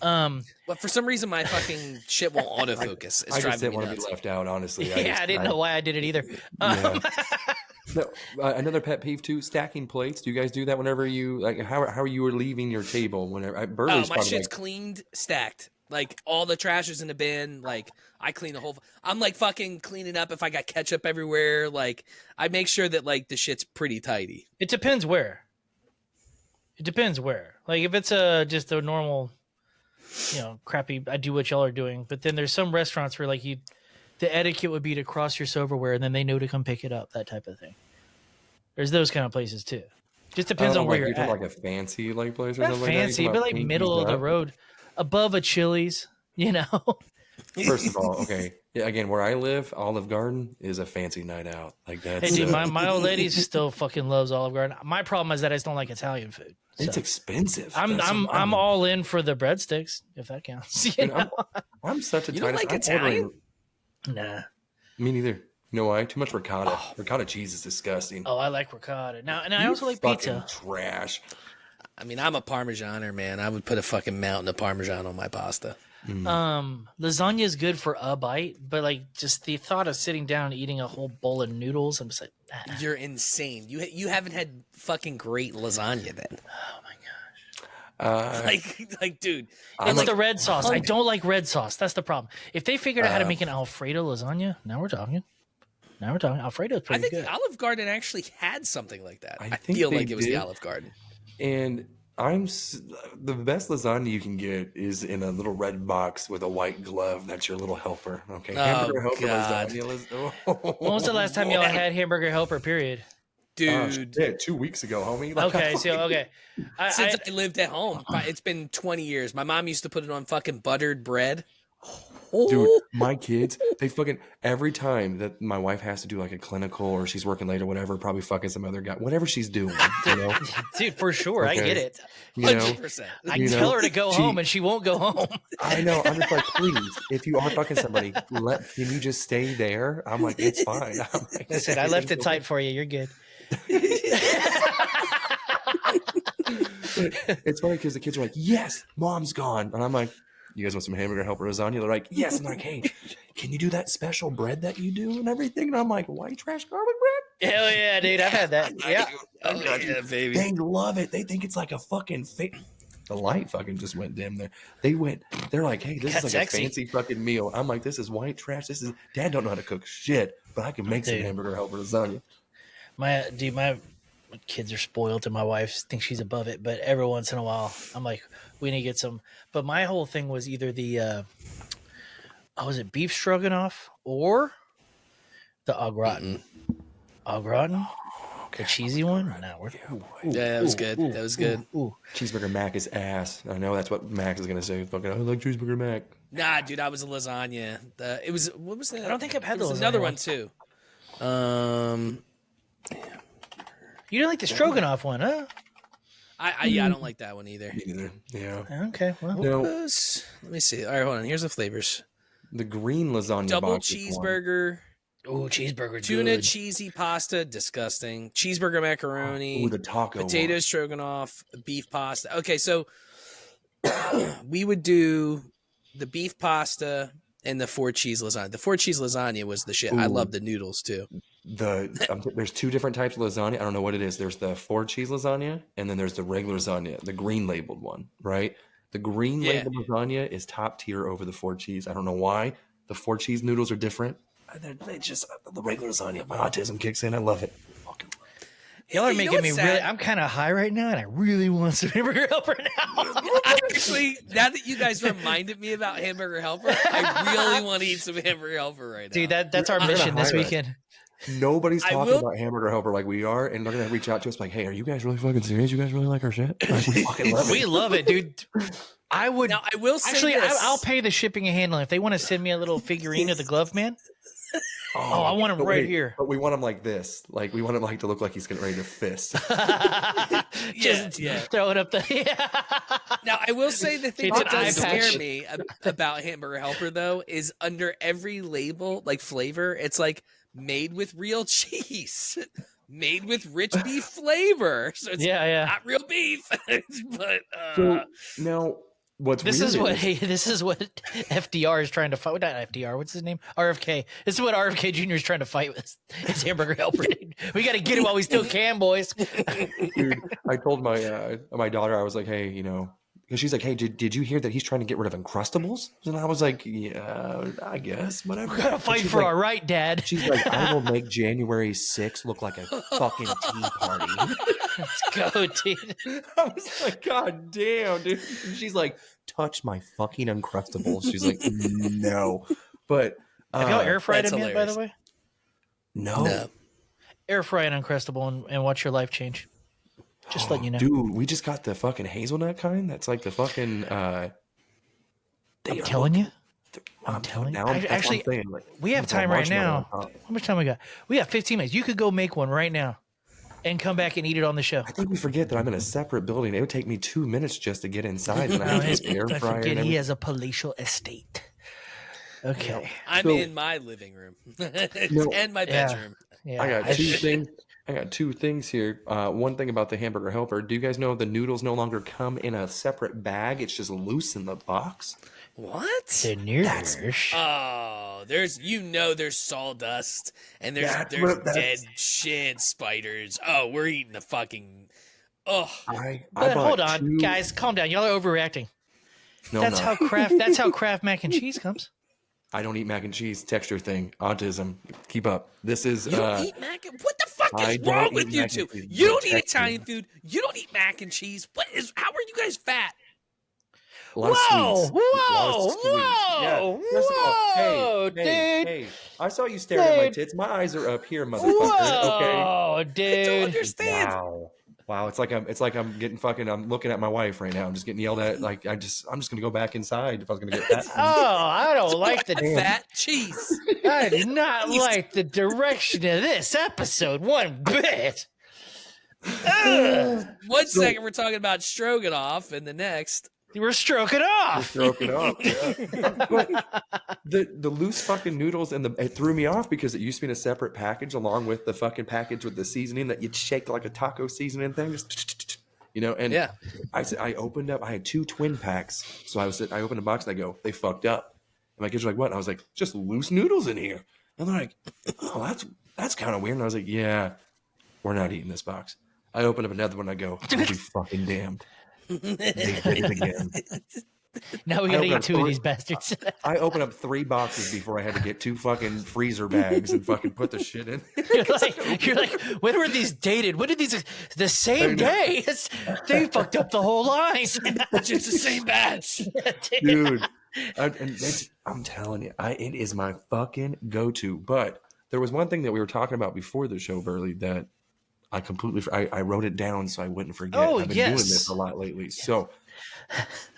But for some reason, my fucking shit won't autofocus. I just didn't want to be left out, honestly. I didn't know why I did it either. No, another pet peeve too: stacking plates. Do you guys do that whenever you like? How are you leaving your table? Whenever my shit's cleaned, stacked. Like all the trash is in the bin. Like I clean the whole. I'm like fucking cleaning up if I got ketchup everywhere. Like I make sure that like the shit's pretty tidy. It depends where. Like if it's just a normal, crappy. I do what y'all are doing, but then there's some restaurants where like the etiquette would be to cross your silverware and then they know to come pick it up, that type of thing. There's those kind of places too. Just depends on where you're at. Like a fancy like place or not something fancy, like that? But like middle of the road, above a Chili's, First of all, okay. Yeah, again, where I live, Olive Garden is a fancy night out. Like that's hey, dude, my old lady still fucking loves Olive Garden. My problem is that I just don't like Italian food. So. It's expensive. I'm all in for the breadsticks, if that counts. I'm such a you don't like Italian? Nah. Me neither. You know why? Too much ricotta. Ricotta cheese is disgusting. Oh, I like ricotta. Now, and I also like pizza. Trash. I mean, I'm a Parmesaner, man. I would put a fucking mountain of Parmesan on my pasta. Lasagna is good for a bite, but like just the thought of sitting down and eating a whole bowl of noodles, I'm just like, You're insane. You haven't had fucking great lasagna then. oh my gosh. Like, dude, It's the red sauce. I don't like red sauce. That's the problem. If they figured out how to make an Alfredo lasagna, now we're talking. Alfredo's pretty good. I think the Olive Garden actually had something like that. I think feel they like it was the did. Olive Garden. And the best lasagna you can get is in a little red box with a white glove. That's your little helper. Okay. Hamburger Helper God. lasagna. When was the last time y'all had Hamburger Helper? Period. Dude. Yeah, 2 weeks ago, homie. Okay, Since I lived at home, it's been 20 years. My mom used to put it on fucking buttered bread. Dude, my kids, they fucking every time that my wife has to do like a clinical or she's working late or whatever, probably fucking some other guy, whatever she's doing, you know. Dude, for sure, Okay. I get it. You know, 100%. I tell her to go home and she won't go home. I know. I'm just like, please, if you are fucking somebody, can you just stay there? I'm like, it's fine. I'm like, Listen, I left it tight for you. You're good. It's funny because the kids are like, yes, mom's gone, and I'm like, you guys want some Hamburger Helper lasagna? They're like, yes. I'm like, hey, can you do that special bread that you do and everything? And I'm like, white trash garlic bread? Hell yeah, dude. I've had that. Yeah. Yeah, baby. They love it. They think it's like a fucking the light fucking just went dim there. They're like, hey, this That's is like sexy. a fancy fucking meal. I'm like, this is white trash. Dad don't know how to cook shit, but I can make some Dude. Hamburger Helper lasagna. My kids are spoiled and my wife thinks she's above it, but every once in a while I'm like, we need to get some. But my whole thing was either the was it beef stroganoff or the au gratin? Au gratin? The cheesy one? No, Yeah, that was good. That was good. Ooh. Cheeseburger mac is ass. I know that's what Max is gonna say. Fucking, I like cheeseburger mac. Nah, dude, I was a lasagna. What was that? I don't think I've had There the was lasagna another one. one too. You didn't like the stroganoff one, huh? I don't like that one either. Me neither. Yeah. Okay, well. No, Let me see. All right, hold on. Here's the flavors: the green lasagna double box is one. cheeseburger, Oh, cheeseburger. tuna good. cheesy pasta, disgusting. Cheeseburger macaroni, Ooh, the taco potato one. stroganoff, beef pasta. Okay, so we would do the beef pasta and the 4 cheese lasagna. The 4 cheese lasagna was the shit. I Ooh. love the noodles too. There's 2 different types of lasagna. I don't know what it is. There's the 4 cheese lasagna, and then there's the regular lasagna, the green labeled one, right? The green Yeah. labeled lasagna is top tier over the 4 cheese. I don't know why. The 4 cheese noodles are different. They just the regular lasagna. My autism kicks in. I love it. Fucking love it. Y'all are You know making me what's really. sad? I'm kind of high right now, and I really want some Hamburger Helper now. Actually, now that you guys reminded me about Hamburger Helper, I really want to eat some Hamburger Helper right now. Dude, that's our I'm gonna mission this hire it. weekend. Nobody's I talking will- about Hamburger Helper like we are, and they're gonna reach out to us like, "Hey, are you guys really fucking serious? You guys really like our shit? Like, we fucking love We it." love it, dude. I would Now I will say actually. this. I'll pay the shipping and handling if they want to send me a little figurine of the glove man. Oh, I want him but right wait, here. But we want him like this. Like we want him like to look like he's getting ready to fist. Just yeah. throw it up the. Now I will say the thing It's that an does eye patch. scare me about Hamburger Helper though is under every label, like flavor, it's like made with real cheese, made with rich beef flavor. So it's Yeah. not real beef, but So now, what's This weird is what this is what FDR is trying to fight. Not FDR. What's his name? RFK. This is what RFK Jr. is trying to fight with. It's Hamburger Helper. Dude. We got to get it while we still can, boys. dude. I told my daughter, I was like, "Hey, you know," because she's like, "Hey, did you hear that he's trying to get rid of Uncrustables?" And I was like, "Yeah, I guess, whatever." We got to And fight she's for like- our right, Dad. She's like, "I will make January 6th look like a fucking tea party." Let's go, dude. I was like, God damn, dude. And she's like, touch my fucking Uncrustables. She's like, no. But Have y'all air fried that's them yet, by the hilarious. way? no. no. Air fry an Uncrustable and watch your life change. Just letting you know. Dude, we just got the fucking hazelnut kind. That's like the fucking I'm telling you. I'm telling you. now, that's what I'm Actually, saying, like, We have with the time right marshmallow now. on top. How much time we got? We got 15 minutes. You could go make one right now and come back and eat it on the show. I think we forget that I'm in a separate building. It would take me 2 minutes just to get inside. And I have this air I fryer. forget And he has a palatial estate. Okay. I'm So- in my living room No. and my Yeah. bedroom. Yeah. I got 2 things. I got two things here. One thing about the Hamburger Helper. Do you guys know the noodles no longer come in a separate bag? It's just loose in the box. What? The noodles. Oh, there's sawdust and there's dead shit spiders. Oh, we're eating the fucking. Oh, but hold on, guys, calm down. Y'all are overreacting. No, that's how Kraft mac and cheese comes. I don't eat mac and cheese. Texture thing. Autism. Keep up. This is. You don't eat mac and what the fuck is wrong with you two? You don't eat Italian food. You don't eat mac and cheese. How are you guys fat? Whoa! Hey, I saw you staring at my tits. My eyes are up here, motherfucker. Okay, dude. I don't understand. Wow. It's like I'm getting fucking. I'm looking at my wife right now. I'm just getting yelled at. Like I'm just gonna go back inside if I was gonna get fat. I don't like the fat cheese. I do not like the direction of this episode one bit. 1 second we're talking about stroganoff, and the next. We're stroking off. Yeah. But the loose fucking noodles it threw me off because it used to be in a separate package along with the fucking package with the seasoning that you'd shake like a taco seasoning thing, And yeah, I opened up. I had 2 twin packs, so I opened a box and I go, they fucked up. And my kids were like, what? And I was like, just loose noodles in here. And they're like, oh, that's kind of weird. And I was like, yeah, we're not eating this box. I opened up another one. And I go, I'll be fucking damned. They did it again. Now we gotta eat 2 of these bastards. I opened up 3 boxes before I had to get 2 fucking freezer bags and fucking put the shit in. You're like, when were these dated? When did these? The same day? They fucked up the whole line. It's the same batch, dude. I'm telling you, it is my fucking go-to. But there was one thing that we were talking about before the show, Burley, that I completely. I wrote it down so I wouldn't forget. I've been doing this a lot lately, so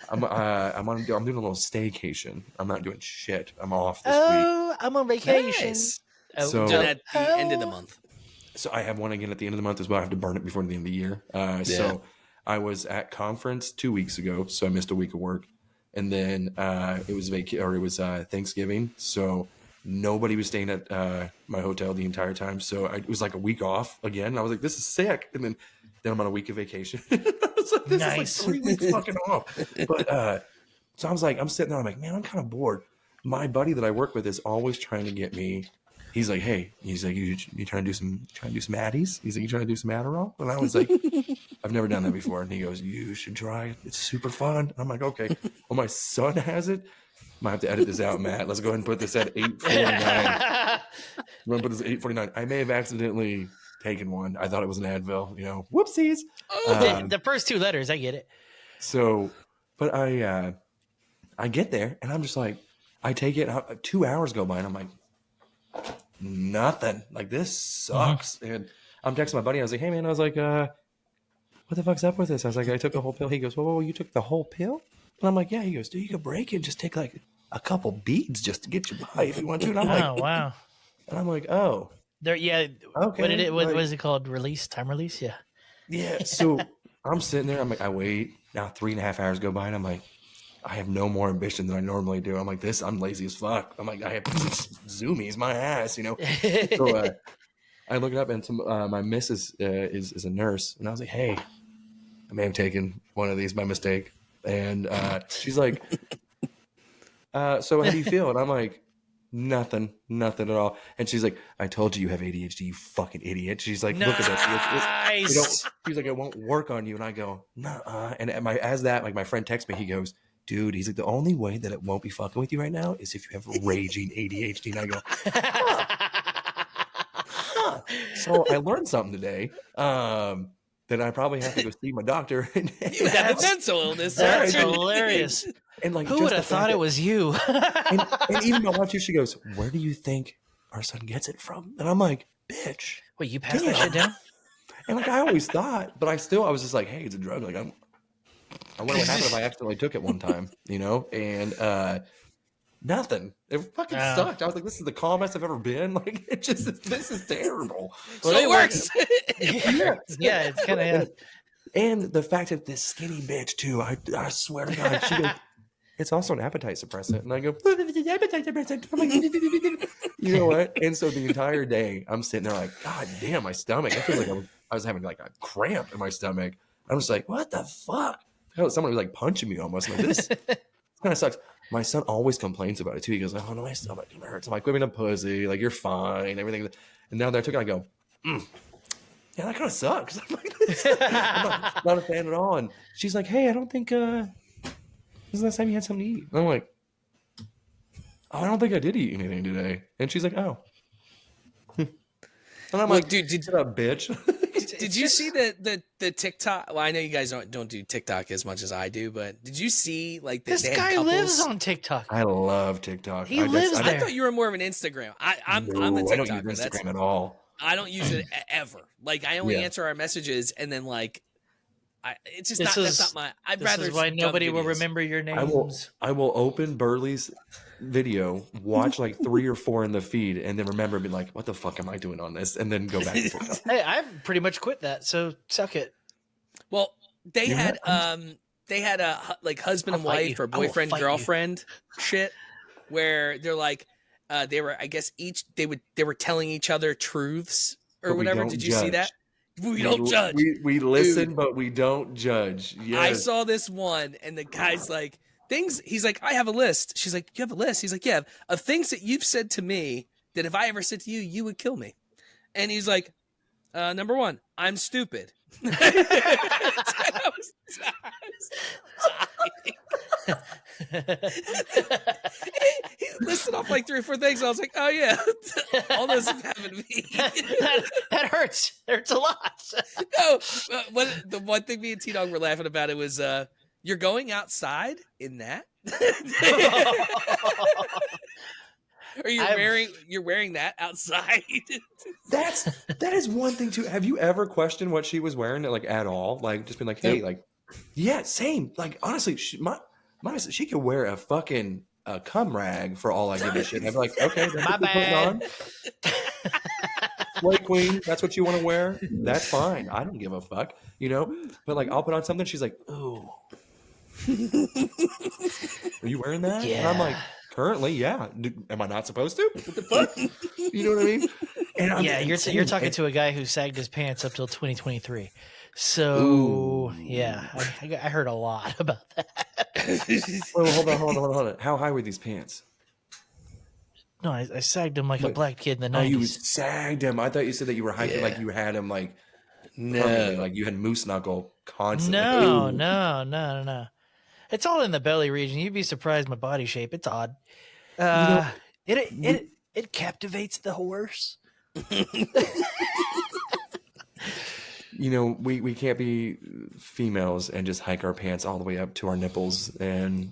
I'm doing a little staycation. I'm not doing shit. I'm off this week. I'm on vacation. Nice. So at the end of the month. So I have one again at the end of the month as well. I have to burn it before the end of the year. So I was at conference 2 weeks ago, so I missed a week of work, and then it was Thanksgiving, so. Nobody was staying at my hotel the entire time. So it was like a week off again. I was like, this is sick. And then I'm on a week of vacation. I was like, this is like 3 weeks fucking off. But so I was like, I'm sitting there. I'm like, man, I'm kind of bored. My buddy that I work with is always trying to get me. He's like, hey, you trying to do some Addies? He's like, you trying to do some Adderall? And I was like, I've never done that before. And he goes, you should try it. It's super fun. And I'm like, okay. Well, my son has it. Might have to edit this out, Matt. Let's go ahead and put this at 8:49. I'm going to put this at 8:49. I may have accidentally taken one. I thought it was an Advil. Whoopsies. The first 2 letters, I get it. So, but I get there and I'm just like, I take it. 2 hours go by and I'm like, nothing. Like this sucks. And I'm texting my buddy. I was like, hey man, I was like, what the fuck's up with this? I was like, I took a whole pill. He goes, whoa, you took the whole pill? And I'm like, yeah. He goes, dude, you could break it. Just take like a couple beads just to get you by if you want to. And I'm like, oh wow. And I'm like, oh, there, yeah. Okay. What is it called? Time release? Yeah. Yeah. So I'm sitting there. I'm like, I wait. Now 3.5 hours go by, and I'm like, I have no more ambition than I normally do. I'm like, I'm lazy as fuck. I'm like, I have zoomies, my ass, So I look it up, and my missus is a nurse, and I was like, hey, I may have taken one of these by mistake. And she's like, so how do you feel? And I'm like, nothing at all. And she's like, I told you have ADHD, you fucking idiot. She's like, look at this. She's like, it won't work on you. And I go, nah. And my friend texts me, he goes, dude, he's like, the only way that it won't be fucking with you right now is if you have raging ADHD. And I go, huh. So I learned something today. Then I probably have to go see my doctor. You have a mental illness. That's hilarious. And like, who would have thought it was you? and even my wife too, she goes, where do you think our son gets it from? And I'm like, bitch. Wait, you passed that shit down? And like, I always thought, but I was just like, hey, it's a drug. Like, I wonder what happened if I accidentally took it one time, And nothing. It fucking sucked. I was like, this is the calmest I've ever been. Like, this is terrible. So it works. Yeah, it's kind of. And the fact that this skinny bitch too, I swear to God, she goes, it's also an appetite suppressant. And I go, appetite suppressant. I'm like, you know what? And so the entire day I'm sitting there like, God damn, my stomach. I feel like I was having like a cramp in my stomach. I'm just like, what the fuck? Someone was like punching me almost. I'm like, this kind of sucks. My son always complains about it too. He goes, oh no, my stomach hurts. I'm like, quit being a pussy. Like, you're fine. Everything. And now that I took it, I go, yeah, that kind of sucks. I'm, like, I'm not a fan at all. And she's like, hey, I don't think this is the last time you had something to eat. And I'm like, oh, I don't think I did eat anything today. And she's like, oh. And I'm like, dude, shut up, bitch. Did you see the TikTok? Well, I know you guys don't do TikTok as much as I do, but did you see like this guy lives on TikTok? I love TikTok. He lives there. I thought you were more of an Instagram. I'm a TikToker. I don't use Instagram at all. I don't use it ever. Like, I only answer our messages, and then like, it's just that's not my. I'd rather. This is why nobody will remember your names. I will open Burley's video, watch like 3 or 4 in the feed, and then remember, be like, what the fuck am I doing on this? And then go back. Hey, I've pretty much quit that, so suck it. Well, they had a like husband and wife or boyfriend girlfriend shit where they're like. They were, I guess, they were telling each other truths or whatever. Did you see that? We don't judge. We listen, dude, but we don't judge. Yes. I saw this one, and the guy's like, things. He's like, I have a list. She's like, you have a list? He's like, yeah, of things that you've said to me that if I ever said to you, you would kill me. And he's like, number 1, I'm stupid. He listed off like 3 or 4 things. I was like, oh yeah, all those have happened to me. that hurts. It hurts a lot. No, the one thing me and T-Dog were laughing about, it was you're going outside in that. Or you're wearing that outside. that is one thing too. Have you ever questioned what she was wearing, like, at all? Like, just been like, hey, like, yeah, same. Like, honestly, she could wear a fucking cum rag for all I give a shit. And I'd be like, okay, that's my bad. Slay queen, that's what you want to wear? That's fine. I don't give a fuck, you know? But like, I'll put on something. She's like, ooh. Are you wearing that? Yeah. And I'm like, currently, yeah. Am I not supposed to? What the fuck? You know what I mean? And you're talking to a guy who sagged his pants up till 2023. So, yeah, I heard a lot about that. Well, hold on. How high were these pants? No, I sagged him like a black kid in the 90s. Oh, you sagged him. I thought you said that you were hiking like you had him like, like you had moose knuckle constantly. No. It's all in the belly region. You'd be surprised my body shape. It's odd. It captivates the horse. You know, we can't be females and just hike our pants all the way up to our nipples and,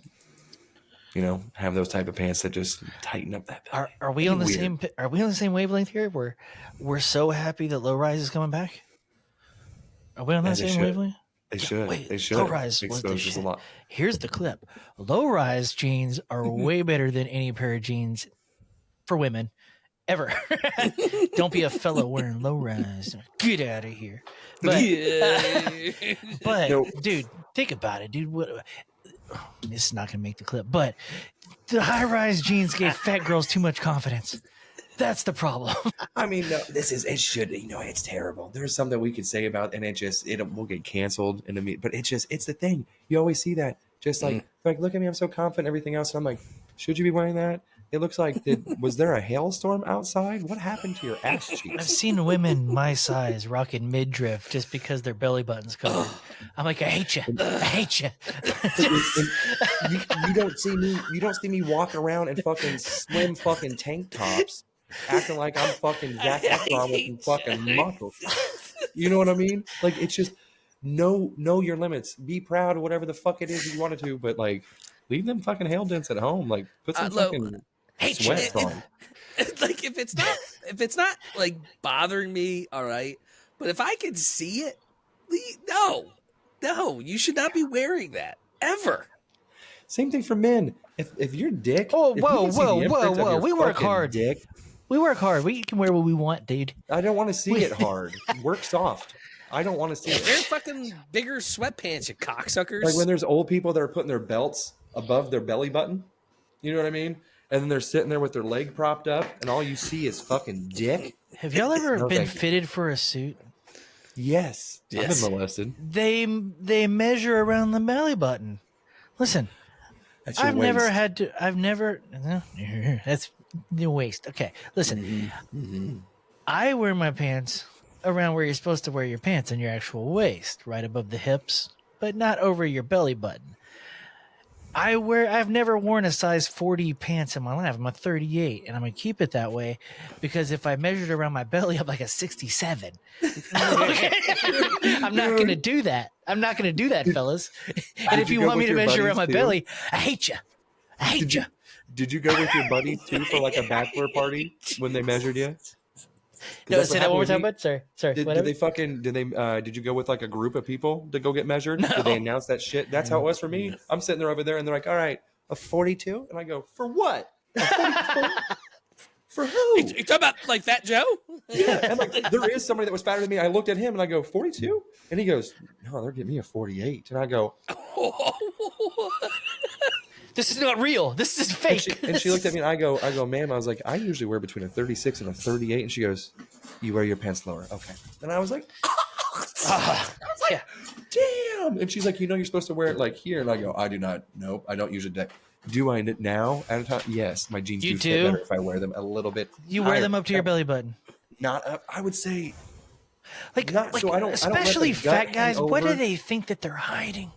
you know, have those type of pants that just tighten up that belly. Are we on the same? Are we on the same wavelength here? We're so happy that low rise is coming back. Are we on that same wavelength? They should. Wait, they should. Low rise exposes a lot. Here's the clip. Low rise jeans are way better than any pair of jeans for women ever. Don't be a fellow wearing low rise. Get out of here. But, dude, think about it, dude. This is not going to make the clip, but the high rise jeans gave fat girls too much confidence. That's the problem. I mean, no, it should, you know, it's terrible. There's something we could say about, and it will get canceled in a meet, but it's the thing. You always see that. Just like, look at me, I'm so confident, everything else. And I'm like, should you be wearing that? It looks like, was there a hailstorm outside? What happened to your ass cheeks? I've seen women my size rocking midriff just because their belly button's covered. I'm like, I hate you. You don't see me walk around in fucking slim fucking tank tops, acting like I'm fucking Zac Efron with some fucking muscles. You know what I mean? Like, it's just know your limits. Be proud of whatever the fuck it is you wanted to, but like, leave them fucking hail dents at home. Like, put some fucking sweats on. Like, if it's not like bothering me, all right. But if I can see it, no, you should not be wearing that ever. Same thing for men. If your dick, whoa, we work hard. Dick, we work hard. We can wear what we want, dude. I don't want to see it hard. Work soft. I don't want to see it. Wear fucking bigger sweatpants, you cocksuckers. Like when there's old people that are putting their belts above their belly button. You know what I mean? And then they're sitting there with their leg propped up, and all you see is fucking dick. Have y'all ever No, been thank you. fitted for a suit? Yes. I've been molested. They measure around the belly button. Listen, That's your I've waist. never had to. I've never. That's the waist. Okay, listen. I wear my pants around where you're supposed to wear your pants, on your actual waist, right above the hips, but not over your belly button. I've never worn a size 40 pants in my life. I'm a 38, and I'm gonna keep it that way because if I measured around my belly, I'm like a 67. I'm not gonna do that. I'm not gonna do that, fellas. And if you want me to measure around my belly, I hate you. I hate you. Did you go with your buddies too for like a bachelor party when they measured you? No, say that one more time, bud. Sorry. Did you go with like a group of people to go get measured? No. Did they announce that shit? That's how it was for me. I'm sitting there over there and they're like, all right, a 42? And I go, for what? A 42? For who? You talking about like Fat Joe? Yeah, and like there is somebody that was fatter than me. I looked at him and I go, 42? And he goes, no, they're giving me a 48. And I go, This is not real. This is fake. and she looked at me and I go, ma'am, I was like, I usually wear between a 36 and a 38. And she goes, you wear your pants lower. Okay. And I was like, Yeah. damn. And she's like, you're supposed to wear it like here. And I go, I do not. Nope. I don't usually. Do I now at a time? Yes. My jeans You do do? fit better if I wear them a little bit. You wear higher. them up to your belly button. Not up. I would say Like, Not- so I don't let the especially gut fat hang guys, what do over. they think that they're hiding?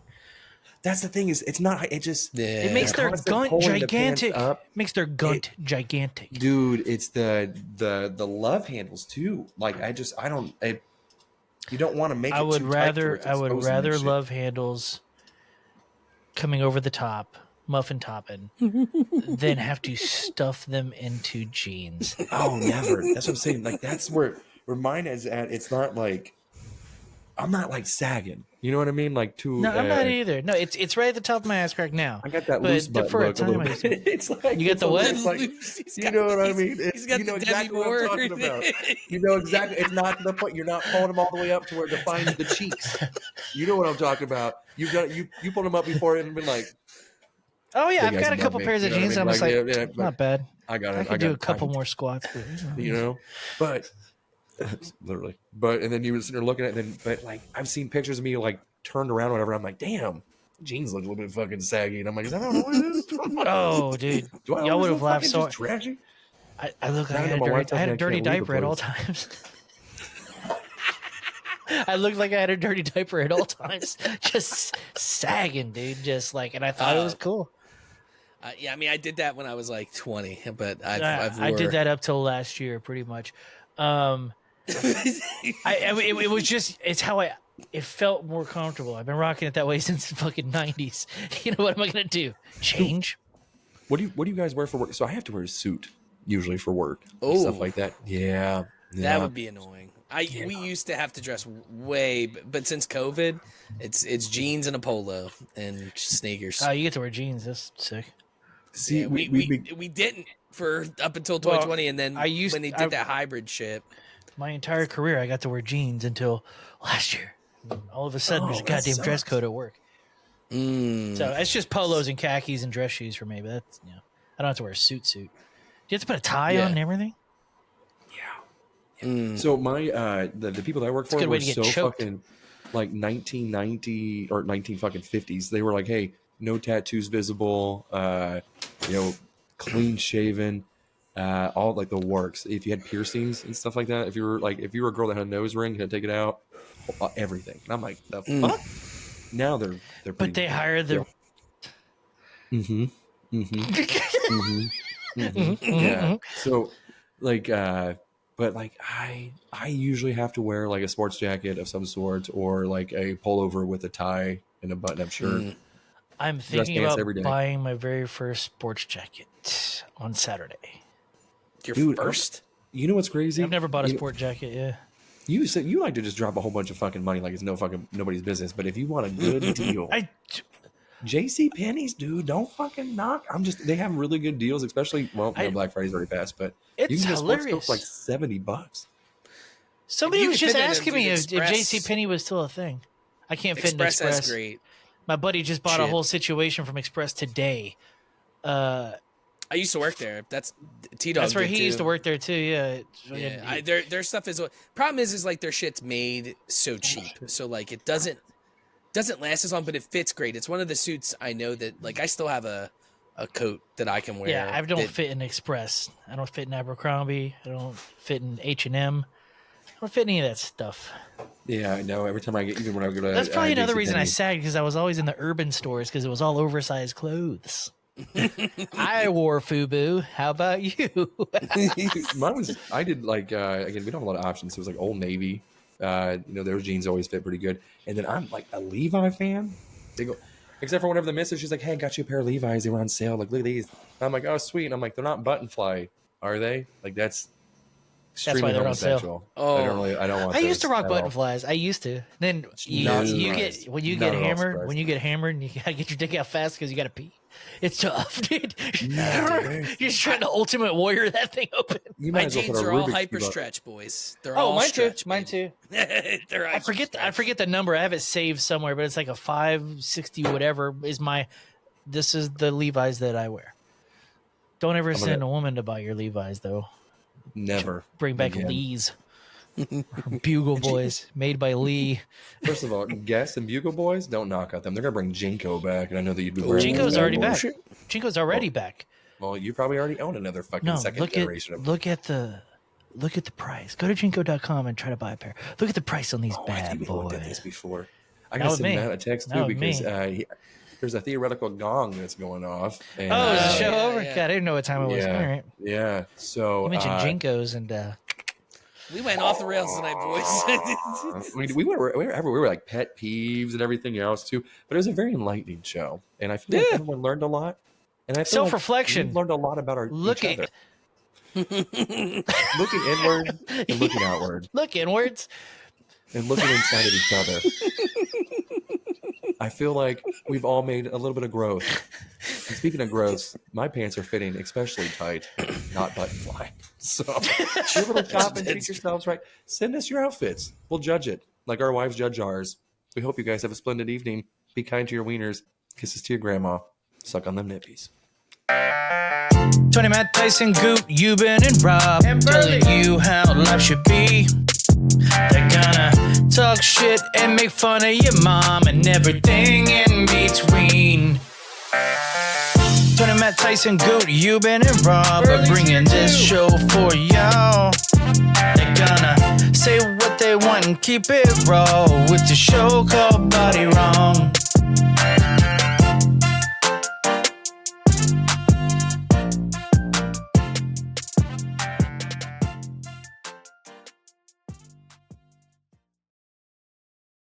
that's the thing is it's not. It just It makes their constant gunt pulling the pants gigantic. up. Makes their gunt gigantic. Dude, it's the love handles too. Like I don't. You don't want to make. I it would too tight to where rather it's I would exposing rather that shit. love handles coming over the top, muffin topping, than have to stuff them into jeans. Oh, never. That's what I'm saying. Like that's where mine is at. It's not like I'm not like sagging. You know what I mean? Like too. No, I'm not either. No, it's right at the top of my ass crack now. I got that But loose butt for a look a time, little I bit. used to- It's like You got the what? It's like, He's you got- know what I he's- mean? he's got you know the exactly Demi what I'm Moore. talking about. You know exactly. It's not to the point. You're not pulling them all the way up to where it defines the cheeks. You know what I'm talking about. You pulled them up before and been like, Oh yeah, Big I've guys got a above couple me, pairs of you know what I jeans. mean? I'm just Like, like, yeah, but not bad. I got it. I could do a couple tiny, more squats, but you know, but literally, but and then you were sitting there looking at it, but like I've seen pictures of me like turned around, or whatever. I'm like, damn, jeans look a little bit fucking saggy, and I'm like, is that how it is? oh, dude, Do I y'all always would have look laughed fucking so. just trashy? I look like I I know my wife had a tells me dirty I can't leave diaper the at all place. times. I looked like I had a dirty diaper at all times, just sagging, dude. Just like, and I thought it was cool. Yeah, I mean, I did that when I was like 20, but I did that up till last year, pretty much. It was just, it's how it felt more comfortable. I've been rocking it that way since the fucking 90s. You know, what am I going to do? Change? What do you guys wear for work? So I have to wear a suit usually for work, and Oh. stuff like that. Yeah, That would be annoying. We used to have to dress way, but since COVID, it's jeans and a polo and sneakers. Oh, you get to wear jeans. That's sick. See, Yeah, we didn't for up until 2020, and then when they did that hybrid shit. My entire career, I got to wear jeans until last year. All of a sudden, there's a that goddamn dress sucks. code at work. So it's just polos and khakis and dress shoes for me. But that's, I don't have to wear a suit. Do you have to put a tie on and everything? So my the people that I work a for good way were to get so choked. fucking like 1990 or 1950s. They were like, hey, no tattoos visible, clean shaven, all like the works. If you had piercings and stuff like that, if you were a girl that had a nose ring, you had to take it out, everything. And I'm like, the fuck. Now they're But pretty, they hire the. yeah. So like but like I usually have to wear like a sports jacket of some sort or like a pullover with a tie and a button-up shirt. I'm thinking pants about every day. buying my very first sports jacket on Saturday. Your Dude, first? You know what's crazy? I've never bought a You- sport jacket. Yeah. You said you like to just drop a whole bunch of fucking money like it's nobody's business. But if you want a good deal, JC Penney's, dude, don't fucking knock. They have really good deals, especially Black Friday's already passed, but It's you can get sports hilarious. stuff for like $70. Somebody You was can just fit it asking into me if Express. JC Penney was still a thing. I can't fit in Express Express. has great. My buddy just bought a whole situation from Express today. I used to work there. That's T-Dog. That's where he used to work there too. Yeah. Yeah. Their stuff is. Problem is like their shit's made so cheap, so like it doesn't last as long, but it fits great. It's one of the suits I know that like I still have a coat that I can wear. Yeah, I don't fit in Express. I don't fit in Abercrombie. I don't fit in H&M. I don't fit in any of that stuff. Yeah, I know. Every time I get, even when I go to, that's probably another reason I sagged, because I was always in the urban stores because it was all oversized clothes. I wore FUBU. How about you? Mine was. I did like again. We don't have a lot of options. So it was like Old Navy. Their jeans always fit pretty good. And then I'm like a Levi fan. They go, except for whenever the missus, she's like, "Hey, I got you a pair of Levi's. They were on sale. Like, look at these." I'm like, "Oh, sweet." And I'm like, "They're not button fly, are they?" Like that's why they're on sale. Oh, I don't want. I used to rock button flies. I used to. Then you get hammered and you gotta get your dick out fast because you gotta pee. It's tough, dude. You're just trying to Ultimate Warrior that thing open. My jeans are all hyper stretch, boys. They're all stretch. Mine too. They're I forget the number. I have it saved somewhere, but it's like a 560 whatever is my. This is the Levi's that I wear. Don't ever send a woman to buy your Levi's though. Never. Bring back Lee's. Bugle Boys, made by Lee. First of all, Guess and Bugle Boys, don't knock at them. They're gonna bring Jinko back, and I know that you'd be wearing. Jinko's already back. Jinko's already back. Well, you probably already own another fucking second generation. Look at the price. Go to Jinko.com and try to buy a pair. Look at the price on these bad boys. Looked at this before. I gotta send Matt a text too because there's a theoretical gong that's going off. And, is the show over? God, I didn't know what time it was. Yeah, all right. Yeah. So you mentioned Jinkos and. We went off the rails tonight, boys. we were everywhere. We were like pet peeves and everything else too. But it was a very enlightening show, and I feel like everyone learned a lot. And I feel self-reflection. Like we learned a lot about each other. Looking inward and looking outward. Look inwards and looking inside of each other. I feel like we've all made a little bit of growth. And speaking of growth, my pants are fitting especially tight, not button fly. So if you're able to shop and treat yourselves right, send us your outfits. We'll judge it like our wives judge ours. We hope you guys have a splendid evening. Be kind to your wieners. Kisses to your grandma. Suck on them nippies. Tony, Matt, Tyson, Goot, Euban, and Rob telling you how life should be. They're gonna talk shit and make fun of your mom and everything in between. Tony, Matt, Tyson, Goot, Euban, and Rob are bringing this show for y'all. They're gonna say what they want and keep it raw with the show called Body Wrong.